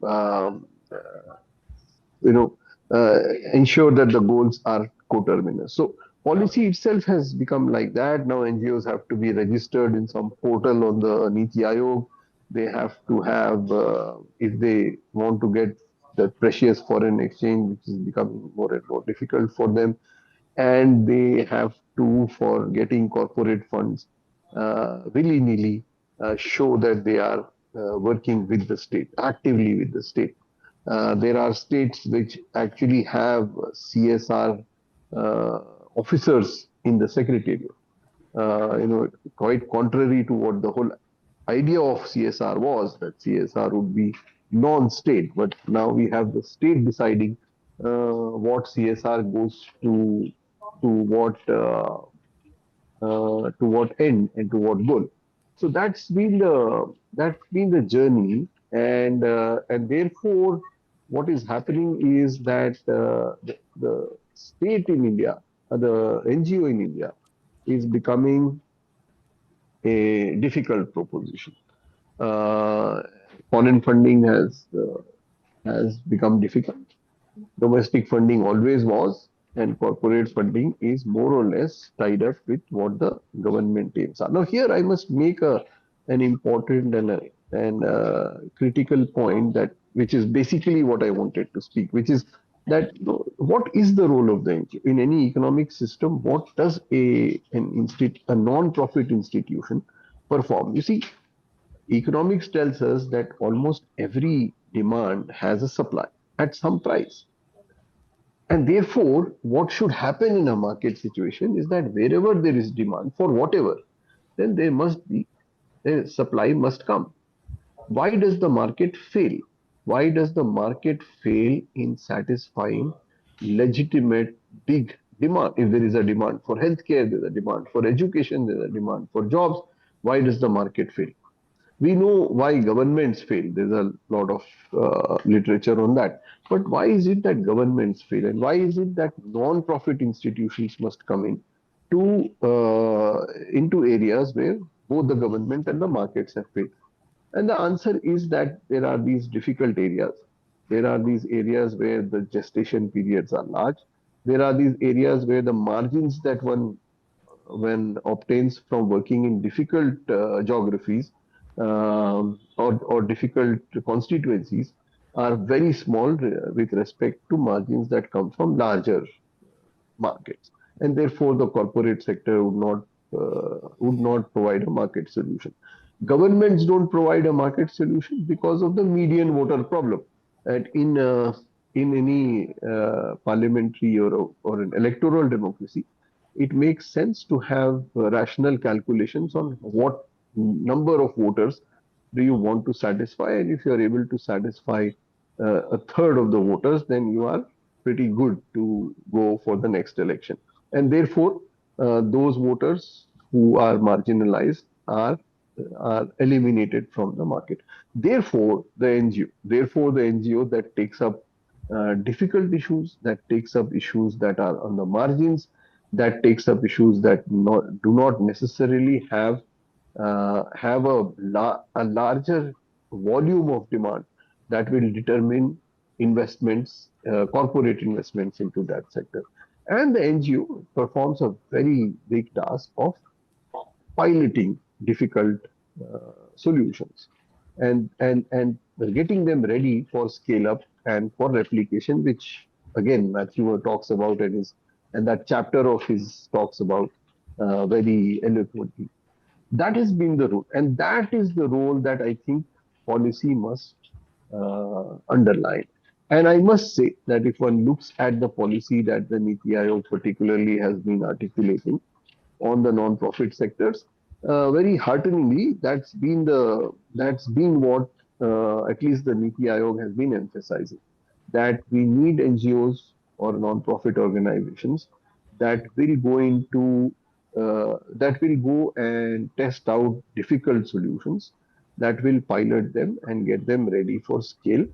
know, ensure that the goals are coterminous. So policy itself has become like that. Now NGOs have to be registered in some portal on the Niti Aayog. They have to have, if they want to get the precious foreign exchange, which is becoming more and more difficult for them, and they have to, for getting corporate funds, willy-nilly show that they are working with the state, actively with the state. There are states which actually have CSR uh, officers in the secretariat. Quite contrary to what the whole idea of CSR was, that CSR would be non-state, but now we have the state deciding what CSR goes to what end and to what goal. So that's been the journey, and therefore, what is happening is that the state in India, the NGO in India, is becoming a difficult proposition. Uh, Foreign funding has become difficult. Domestic funding always was, and corporate funding is more or less tied up with what the government aims are. Now, here I must make an important and critical point, that which is basically what I wanted to speak, which is that, what is the role of the NGO in any economic system? What does a non-profit institution perform? You see, economics tells us that almost every demand has a supply at some price. And therefore, what should happen in a market situation is that wherever there is demand for whatever, then there must be a supply must come. Why does the market fail? Why does the market fail in satisfying legitimate big demand? If there is a demand for healthcare, there's a demand for education, there's a demand for jobs. Why does the market fail? We know why governments fail. There's a lot of literature on that. But why is it that governments fail? And why is it that non-profit institutions must come in into areas where both the government and the markets have failed? And the answer is that there are these difficult areas. There are these areas where the gestation periods are large. There are these areas where the margins that one obtains from working in difficult geographies, or difficult constituencies, are very small with respect to margins that come from larger markets, and therefore the corporate sector would not provide a market solution. Governments don't provide a market solution because of the median voter problem. And in any parliamentary or an electoral democracy, it makes sense to have rational calculations on what number of voters do you want to satisfy, and if you are able to satisfy a third of the voters, then you are pretty good to go for the next election. And therefore, those voters who are marginalized are eliminated from the market. Therefore, the NGO that takes up difficult issues, that takes up issues that are on the margins, that takes up issues that do not necessarily have a larger volume of demand, that will determine investments, corporate investments into that sector. And the NGO performs a very big task of piloting difficult solutions, and getting them ready for scale up and for replication, which again Matthew talks about, and that chapter of his talks about very eloquently. That has been the role, and that is the role that I think policy must underline. And I must say that if one looks at the policy that the Niti Aayog particularly has been articulating on the non-profit sectors, very hearteningly, that's been what at least the Niti Aayog has been emphasizing, that we need NGOs or non-profit organizations that will go and test out difficult solutions, that will pilot them and get them ready for scale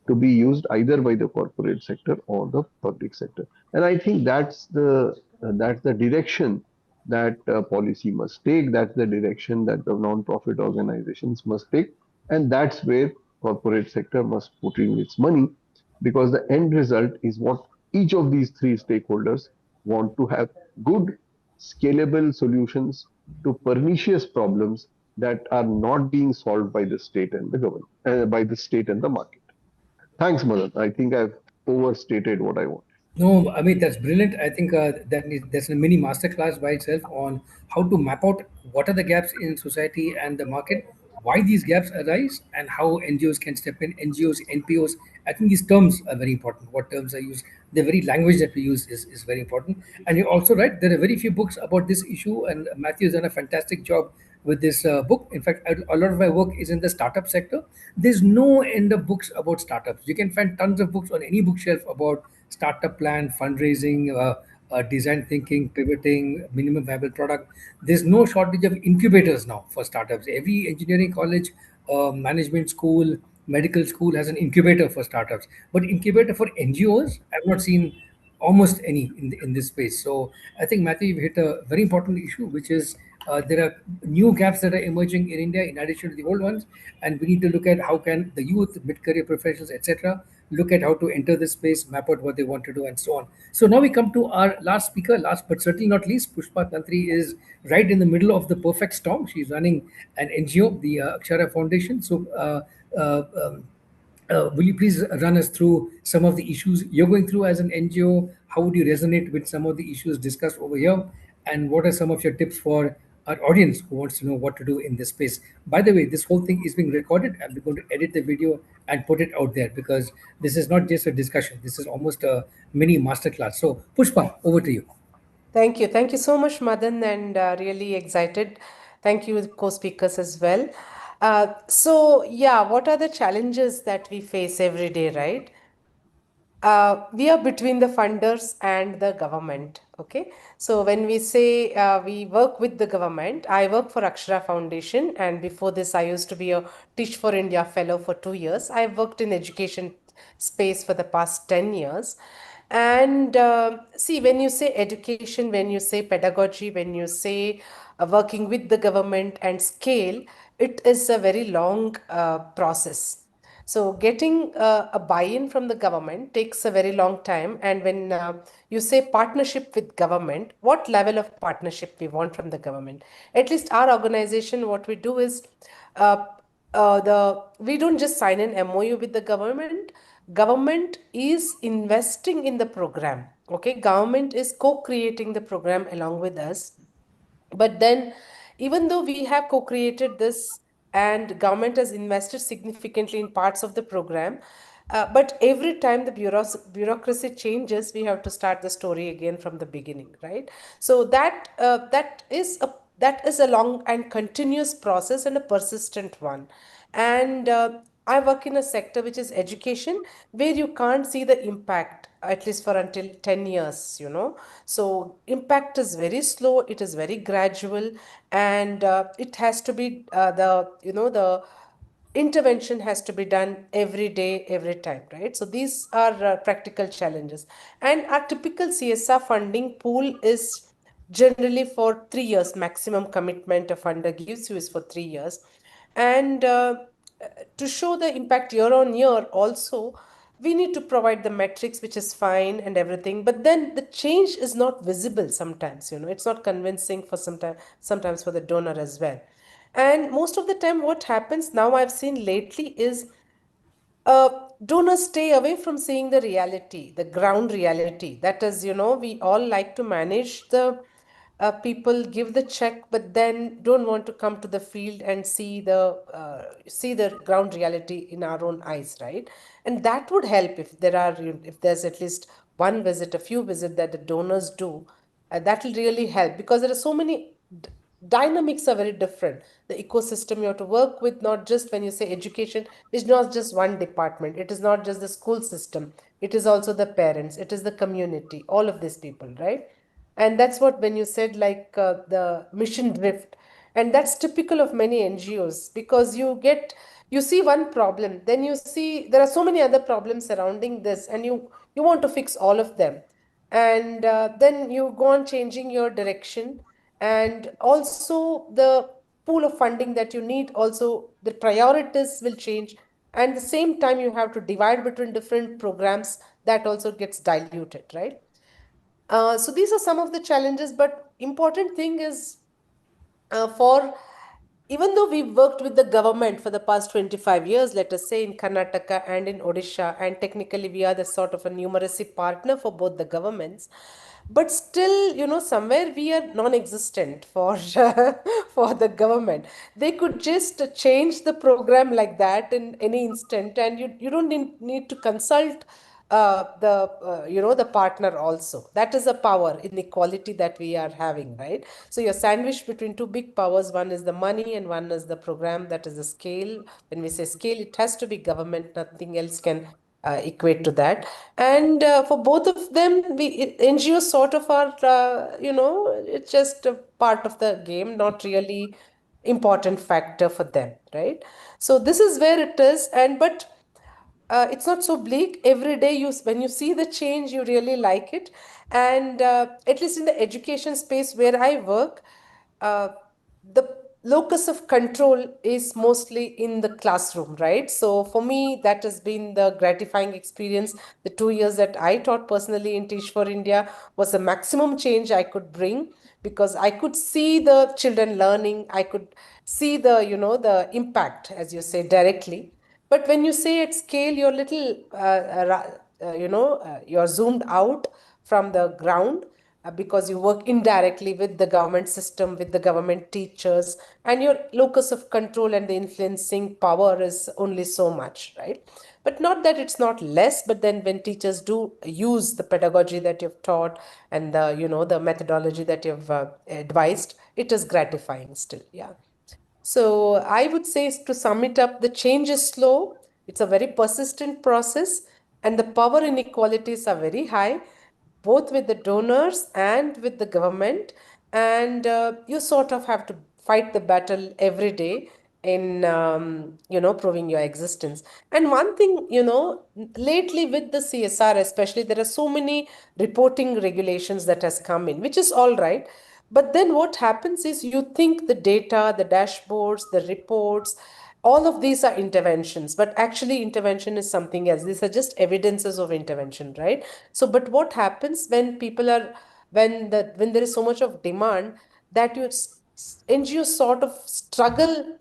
to be used either by the corporate sector or the public sector. And I think that's the direction that policy must take. That's the direction that the non-profit organizations must take. And that's where corporate sector must put in its money, because the end result is what each of these three stakeholders want to have: good, scalable solutions to pernicious problems that are not being solved by the state and the government, by the state and the market. Thanks, Madan. I think I've overstated what I want. No, I mean that's brilliant. I think that's a mini masterclass by itself on how to map out what are the gaps in society and the market, why these gaps arise, and how NGOs can step in. NGOs, NPOs. I think these terms are very important. What terms are used? The very language that we use is very important. And you're also right. There are very few books about this issue, and Matthew's done a fantastic job with this book. In fact, a lot of my work is in the startup sector. There's no end of books about startups. You can find tons of books on any bookshelf about startup plan, fundraising, design thinking, pivoting, minimum viable product. There's no shortage of incubators now for startups. Every engineering college, management school, medical school has an incubator for startups. But incubator for NGOs, I've not seen almost any in this space. So I think Matthew, you've hit a very important issue, which is there are new gaps that are emerging in India in addition to the old ones, and we need to look at how can the youth, mid-career professionals, etc., look at how to enter this space, map out what they want to do, and so on. So now we come to our last speaker, last but certainly not least. Pushpa Tantri is right in the middle of the perfect storm. She's running an NGO, the Akshara Foundation. So will you please run us through some of the issues you're going through as an NGO? How would you resonate with some of the issues discussed over here? And what are some of your tips for our audience who wants to know what to do in this space? By the way, this whole thing is being recorded, and we're going to edit the video and put it out there, because this is not just a discussion. This is almost a mini masterclass. So, Pushpa, over to you. Thank you. Thank you so much, Madan, and really excited. Thank you, co-speakers as well. What are the challenges that we face every day, right? We are between the funders and the government. Okay, so when we say we work with the government, I work for Akshara Foundation, and before this, I used to be a Teach for India fellow for 2 years. I've worked in education space for the past 10 years. And see, when you say education, when you say pedagogy, when you say working with the government and scale, it is a very long process. So getting a buy-in from the government takes a very long time. And when you say partnership with government, what level of partnership we want from the government? At least our organization, what we do is uh, we don't just sign an MOU with the government. Government is investing in the program. Okay, government is co-creating the program along with us. But then, even though we have co-created this and government has invested significantly in parts of the program, but every time the bureaucracy changes, we have to start the story again from the beginning, right? So that is a long and continuous process and a persistent one. And I work in a sector which is education, where you can't see the impact at least for until 10 years. So impact is very slow, it is very gradual, and it has to be the intervention has to be done every day, every time, right? So these are practical challenges. And our typical CSR funding pool is generally for 3 years. Maximum commitment a funder gives you is for 3 years. And to show the impact year on year also, we need to provide the metrics, which is fine and everything, but then the change is not visible sometimes. It's not convincing for sometimes for the donor as well. And most of the time what happens now, I've seen lately, is donors stay away from seeing the reality, the ground reality. That is, we all like to manage the people, give the check, but then don't want to come to the field and see the ground reality in our own eyes, right? And that would help if there's at least one visit, a few visits that the donors do. That will really help, because there are so many dynamics are very different. The ecosystem you have to work with, not just when you say education, is not just one department, it is not just the school system, it is also the parents, it is the community, all of these people, right? And that's what, when you said like the mission drift, and that's typical of many NGOs, because you see one problem, then you see there are so many other problems surrounding this, and you want to fix all of them. And then you go on changing your direction, and also the pool of funding that you need, also the priorities will change. And the same time, you have to divide between different programs, that also gets diluted, right? So these are some of the challenges, but important thing is, for even though we've worked with the government for the past 25 years, let us say in Karnataka and in Odisha, and technically we are the sort of a numeracy partner for both the governments, but still, somewhere we are non-existent for for the government. They could just change the program like that in any instant, and you don't need to consult the partner also. That is a power inequality that we are having, right? So you're sandwiched between two big powers. One is the money and one is the program, that is the scale. When we say scale, it has to be government, nothing else can equate to that. And for both of them, NGOs sort of are, it's just a part of the game, not really important factor for them, right? So this is where it is. And but it's not so bleak. Every day, when you see the change, you really like it. And at least in the education space where I work, uh, the locus of control is mostly in the classroom, right? So for me, that has been the gratifying experience. The 2 years that I taught personally in Teach for India was the maximum change I could bring, because I could see the children learning. I could see the impact, as you say, directly. But when you say at scale, you're little, you're zoomed out from the ground, because you work indirectly with the government system, with the government teachers, and your locus of control and the influencing power is only so much, right? But not that it's not less, but then when teachers do use the pedagogy that you've taught, and the methodology that you've advised, it is gratifying still, yeah. So I would say, to sum it up, the change is slow. It's a very persistent process, and the power inequalities are very high, both with the donors and with the government. And you sort of have to fight the battle every day in proving your existence. And one thing, lately with the CSR especially, there are so many reporting regulations that has come in, which is all right. But then what happens is, you think the data, the dashboards, the reports, all of these are interventions, but actually intervention is something else. These are just evidences of intervention, right? So, but what happens when people are, when there is so much of demand, that NGOs sort of struggle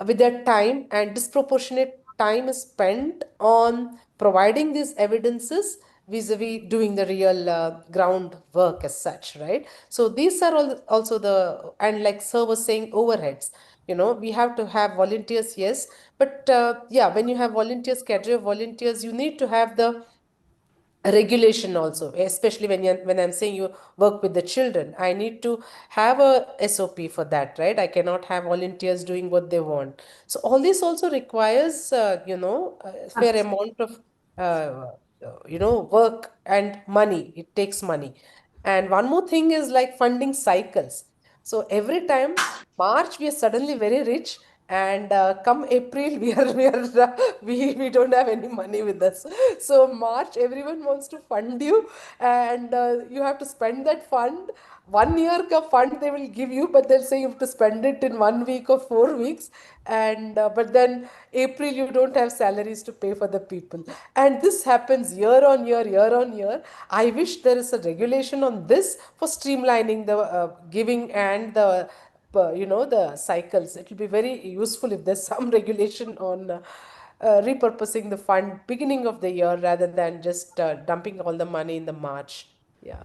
with their time, and disproportionate time is spent on providing these evidences vis-a-vis doing the real ground work as such, right? So these are all also the, and like sir was saying, overheads. We have to have volunteers, yes, but yeah, when you have volunteers, cadre of volunteers, you need to have the regulation also, especially when I'm saying you work with the children. I need to have a SOP for that, right? I cannot have volunteers doing what they want. So all this also requires a fair amount of work and money. It takes money. And one more thing is like funding cycles. So every time March, we are suddenly very rich, and come April, we don't have any money with us. So March, everyone wants to fund you, and you have to spend that fund. 1 year ka fund they will give you, but they'll say you have to spend it in 1 week or 4 weeks, and but then April you don't have salaries to pay for the people, and this happens year on year, year on year. I wish there is a regulation on this for streamlining the giving and the cycles. It will be very useful if there's some regulation on repurposing the fund beginning of the year, rather than just dumping all the money in the March. Yeah.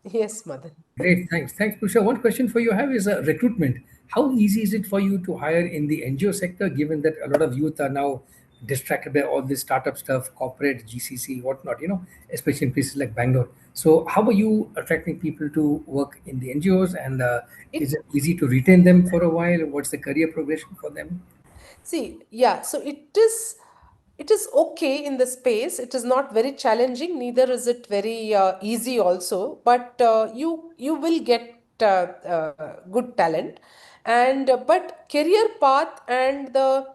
Yes, Madan. Great, thanks. Thanks, Pusha. One question for you I have is recruitment. How easy is it for you to hire in the NGO sector, given that a lot of youth are now distracted by all this startup stuff, corporate, GCC, whatnot, especially in places like Bangalore. So, how are you attracting people to work in the NGOs, and It is it easy to retain them for a while? What's the career progression for them? See, yeah, so it is okay in the space. It is not very challenging, neither is it very easy also, but you will get good talent. And but career path and the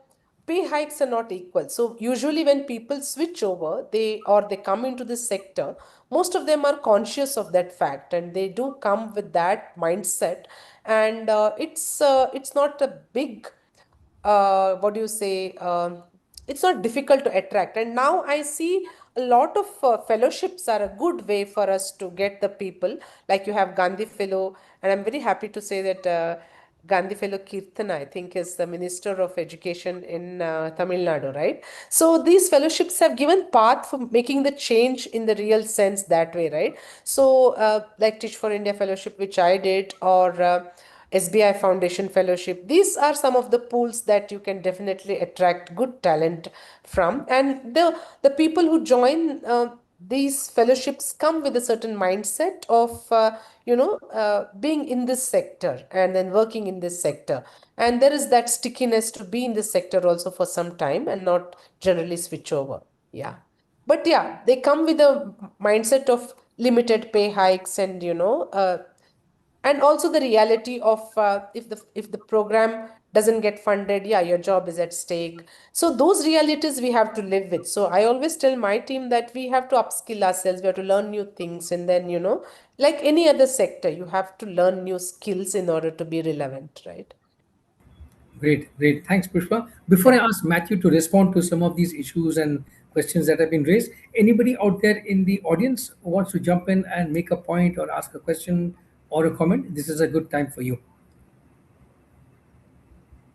pay hikes are not equal. So usually when people switch over, they come into this sector, most of them are conscious of that fact, and they do come with that mindset. And it's not a big, what do you say, it's not difficult to attract. And now I see a lot of fellowships are a good way for us to get the people. Like you have Gandhi Fellow, and I'm very happy to say that Gandhi Fellow Kirtana, I think, is the Minister of Education in Tamil Nadu, right? So these fellowships have given path for making the change in the real sense that way, right? So like Teach for India Fellowship, which I did, or SBI Foundation Fellowship. These are some of the pools that you can definitely attract good talent from. And the people who join these fellowships come with a certain mindset of, being in this sector and then working in this sector. And there is that stickiness to be in this sector also for some time and not generally switch over. Yeah. But yeah, they come with a mindset of limited pay hikes, and also the reality of, if the program doesn't get funded, yeah, your job is at stake. So those realities we have to live with. So I always tell my team that we have to upskill ourselves, we have to learn new things, and then, like any other sector, you have to learn new skills in order to be relevant, right? Great, great. Thanks, Pushpa. Before I Yeah. ask Matthew to respond to some of these issues and questions that have been raised, anybody out there in the audience who wants to jump in and make a point or ask a question or a comment, this is a good time for you.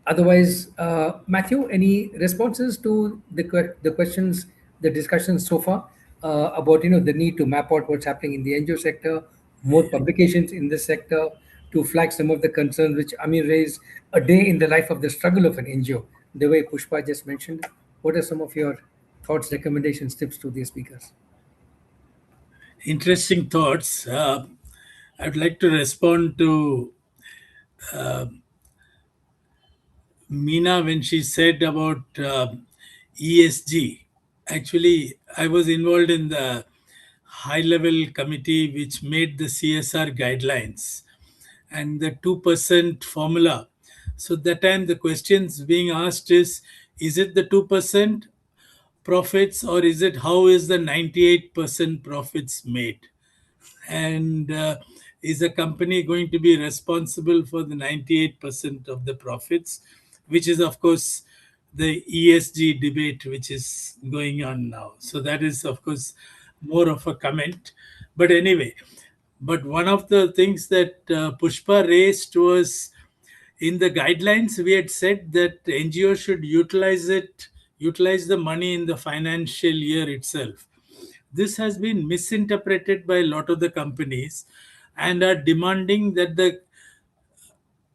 Otherwise, Matthew, any responses to the questions, the discussions so far about the need to map out what's happening in the NGO sector, more publications in this sector, to flag some of the concerns which Amir raised, a day in the life of the struggle of an NGO, the way Pushpa just mentioned. What are some of your thoughts, recommendations, tips to the speakers? Interesting thoughts. I'd like to respond to Meena when she said about ESG. Actually, I was involved in the high level committee which made the CSR guidelines and the 2% formula. So that time the questions being asked is it the 2% profits, or is it how is the 98% profits made? And is a company going to be responsible for the 98% of the profits, which is of course the ESG debate which is going on now. So that is of course more of a comment, but anyway. But one of the things that Pushpa raised was, in the guidelines we had said that NGO should utilize the money in the financial year itself. This has been misinterpreted by a lot of the companies and are demanding that the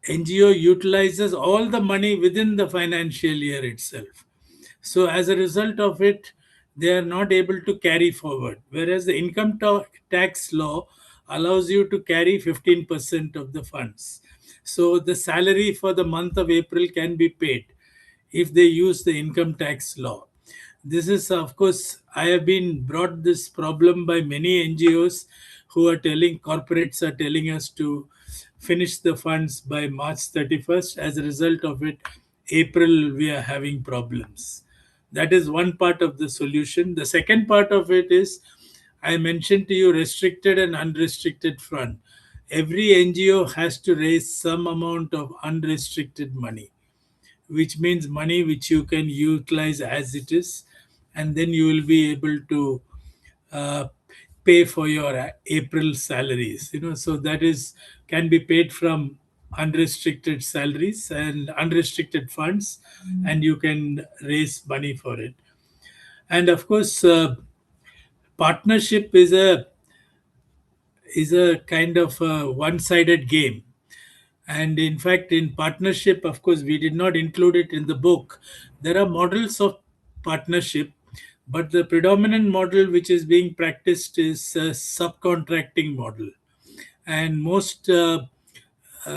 NGO utilizes all the money within the financial year itself. So, as a result of it, they are not able to carry forward. Whereas the tax law allows you to carry 15% of the funds. So, the salary for the month of April can be paid if they use the income tax law. This is, of course, I have been brought this problem by many NGOs who are telling, corporates are telling us to finish the funds by March 31st. As a result of it, April we are having problems. That is one part of the solution. The second part of it is, I mentioned to you, restricted and unrestricted fund. Every NGO has to raise some amount of unrestricted money, which means money which you can utilize as it is, and then you will be able to uh, pay for your April salaries. So that is can be paid from unrestricted salaries and unrestricted funds, and you can raise money for it. And of course, partnership is a kind of a one-sided game. And in fact, in partnership, of course, we did not include it in the book. There are models of partnership, but the predominant model which is being practiced is a subcontracting model. And most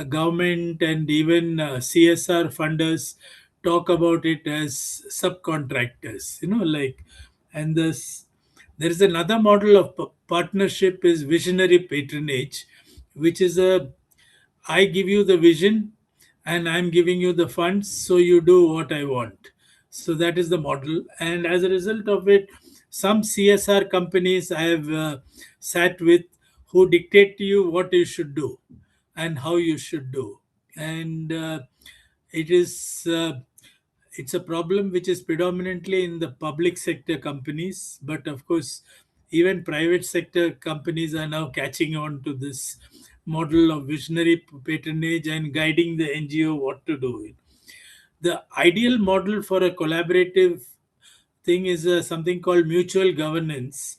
government and even CSR funders talk about it as subcontractors, like, and there is another model of partnership is visionary patronage, which is I give you the vision and I'm giving you the funds, so you do what I want. So that is the model. And as a result of it, some CSR companies I have sat with who dictate to you what you should do and how you should do. And it is it's a problem which is predominantly in the public sector companies, but of course even private sector companies are now catching on to this model of visionary patronage and guiding the NGO what to do. The ideal model for a collaborative thing is something called mutual governance,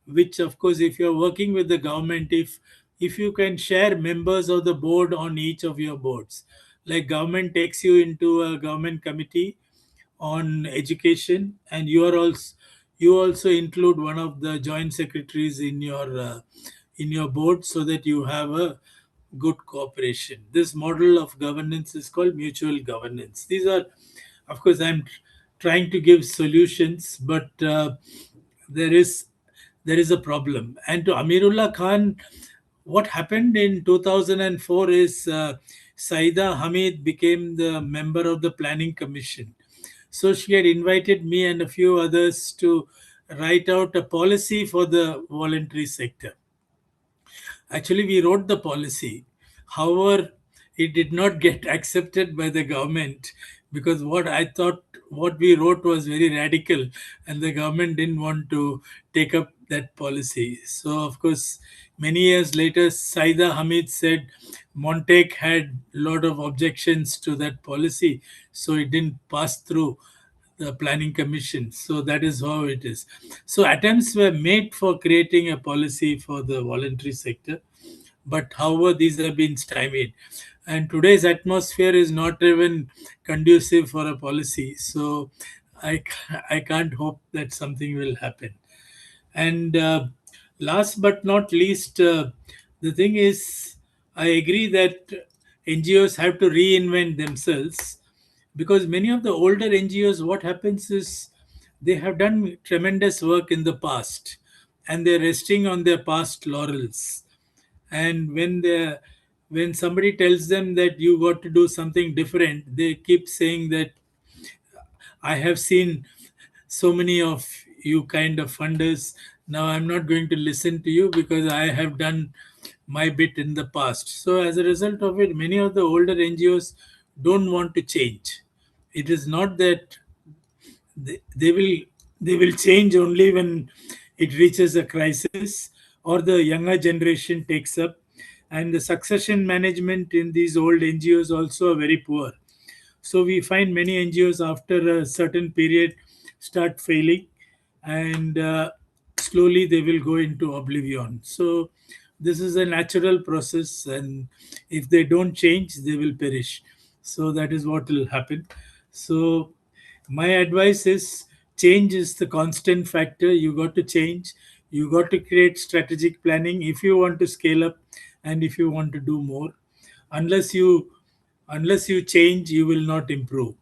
which of course if you're working with the government, if you can share members of the board on each of your boards, like government takes you into a government committee on education, and you also include one of the joint secretaries in your board, so that you have a good cooperation. This model of governance is called mutual governance. These are, of course, I'm trying to give solutions, but there is there is a problem. And to Amirullah Khan, what happened in 2004 is Saida Hamid became the member of the Planning Commission. So she had invited me and a few others to write out a policy for the voluntary sector. Actually, we wrote the policy. However, it did not get accepted by the government, because what we wrote was very radical, and the government didn't want to take up that policy. So, of course, many years later, Saida Hamid said Montek had a lot of objections to that policy, so it didn't pass through the planning commission. So that is how it is. So attempts were made for creating a policy for the voluntary sector, but however these have been stymied, and today's atmosphere is not even conducive for a policy. So I can't hope that something will happen. And last but not least, the thing is, I agree that NGOs have to reinvent themselves, because many of the older NGOs, what happens is they have done tremendous work in the past, and they're resting on their past laurels. And when somebody tells them that you got to do something different, they keep saying that I have seen so many of you kind of funders. Now I'm not going to listen to you because I have done my bit in the past. So as a result of it, many of the older NGOs don't want to change. It is not that they will change only when it reaches a crisis or the younger generation takes up, and the succession management in these old NGOs also are very poor. So we find many NGOs after a certain period start failing, and slowly they will go into oblivion. So this is a natural process, and if they don't change, they will perish. So that is what will happen. So my advice is, change is the constant factor. You got to change. You got to create strategic planning if you want to scale up and if you want to do more. Unless you change, you will not improve.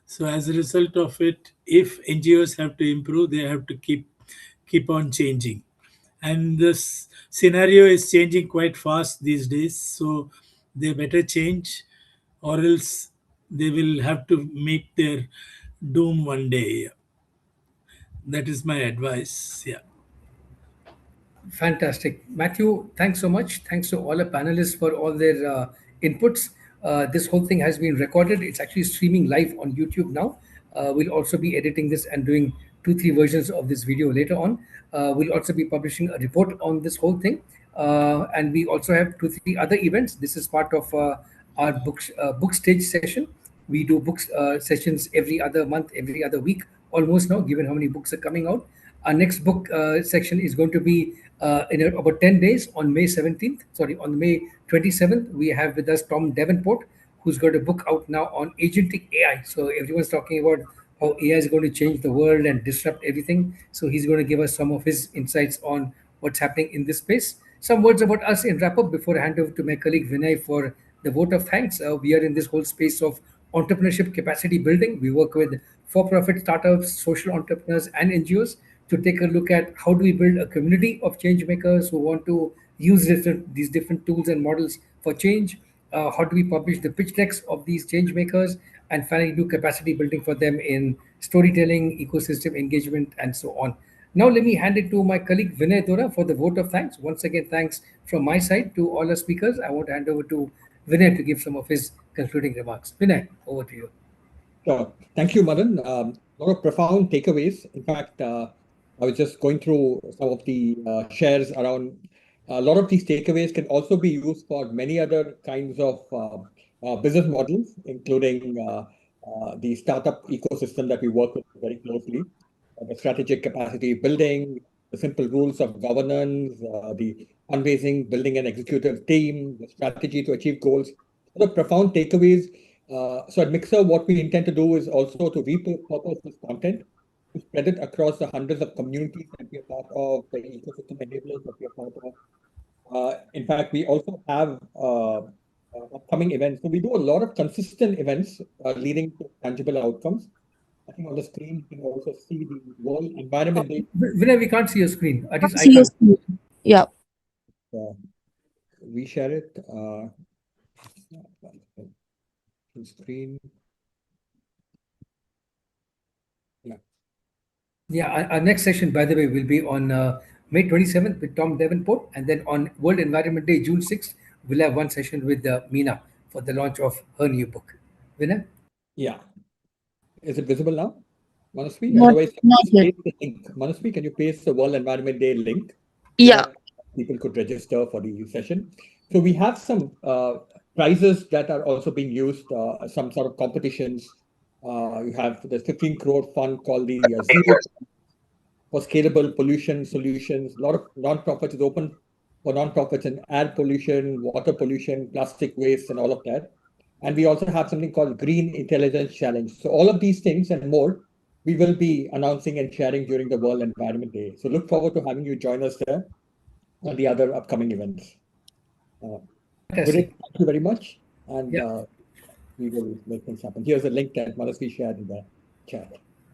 So as a result of it, if NGOs have to improve, they have to keep on changing. And this scenario is changing quite fast these days, so they better change, or else they will have to meet their doom one day. That is my advice. Yeah. Fantastic. Matthew, thanks so much. Thanks to all the panelists for all their inputs. This whole thing has been recorded. It's actually streaming live on YouTube now. We'll also be editing this and doing 2, 3 versions of this video later on. We'll also be publishing a report on this whole thing. And we also have 2, 3 other events. This is part of our book stage session. We do books sessions every other month, every other week, almost now, given how many books are coming out. Our next book section is going to be in about 10 days on May 17th. Sorry, on May 27th, we have with us Tom Davenport, who's got a book out now on agentic AI. So everyone's talking about how AI is going to change the world and disrupt everything. So he's going to give us some of his insights on what's happening in this space. Some words about us in wrap up before I hand over to my colleague Vinay for the vote of thanks. We are in this whole space of entrepreneurship capacity building. We work with for-profit startups, social entrepreneurs, and NGOs to take a look at how do we build a community of change makers who want to use these different tools and models for change. How do we publish the pitch decks of these change makers and finally do capacity building for them in storytelling, ecosystem engagement, and so on. Now, let me hand it to my colleague Vinay Dora for the vote of thanks. Once again, thanks from my side to all our speakers. I want to hand over to Vinay to give some of his concluding remarks. Vinay, over to you. Sure. Thank you, Madan. A lot of profound takeaways. In fact, I was just going through some of the shares around. A lot of these takeaways can also be used for many other kinds of business models, including the startup ecosystem that we work with very closely, the strategic capacity building, the simple rules of governance, the fundraising, building an executive team, the strategy to achieve goals. The profound takeaways. So at Mixer, what we intend to do is also to repurpose this content, to spread it across the hundreds of communities that we are part of, the ecosystem enablers that we are part of. In fact, we also have upcoming events. So we do a lot of consistent events leading to tangible outcomes. I think on the screen you can also see the World Environment Day. Vinay, we can't see your screen. At least I See your can't. screen. Yeah. We share it. Screen. Yeah. Yeah, our next session, by the way, will be on May 27th with Tom Davenport. And then on World Environment Day, June 6th, we'll have one session with Meena for the launch of her new book. Vinay? Yeah. Is it visible now? Manasvi? Not, Otherwise, not just yet. paste the link. Manasvi, can you paste the World Environment Day link so Yeah. that people could register for the session? So we have some prizes that are also being used, some sort of competitions. You have the 15 crore fund called the Zero for Scalable Pollution Solutions. A lot of nonprofits is open for nonprofits in air pollution, water pollution, plastic waste, and all of that. And we also have something called Green Intelligence Challenge. So all of these things and more, we will be announcing and sharing during the World Environment Day. So look forward to having you join us there on the other upcoming events. Fantastic. Thank you very much. And Yeah. we will make things happen. Here's a link that Manasvi shared in the chat.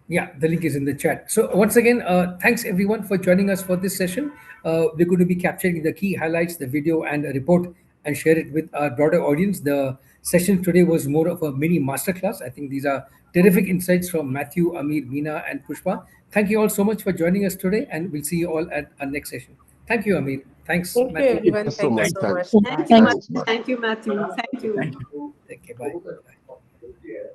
Yeah, the link is in the chat. So once again, thanks everyone for joining us for this session. We're going to be capturing the key highlights, the video and a report, and share it with our broader audience. The session today was more of a mini masterclass. I think these are terrific insights from Mathew, Amir, Meena, and Pushpa. Thank you all so much for joining us today, and we'll see you all at our next session. Thank you, Amir. Thanks, Thank you, Mathew. everyone. Thanks so Thank you much. so Thanks. much. Thank Bye. you, Thanks. Thanks, Matt. Thank you, Matthew. Thank you. Thank you. Take care. Bye. Bye.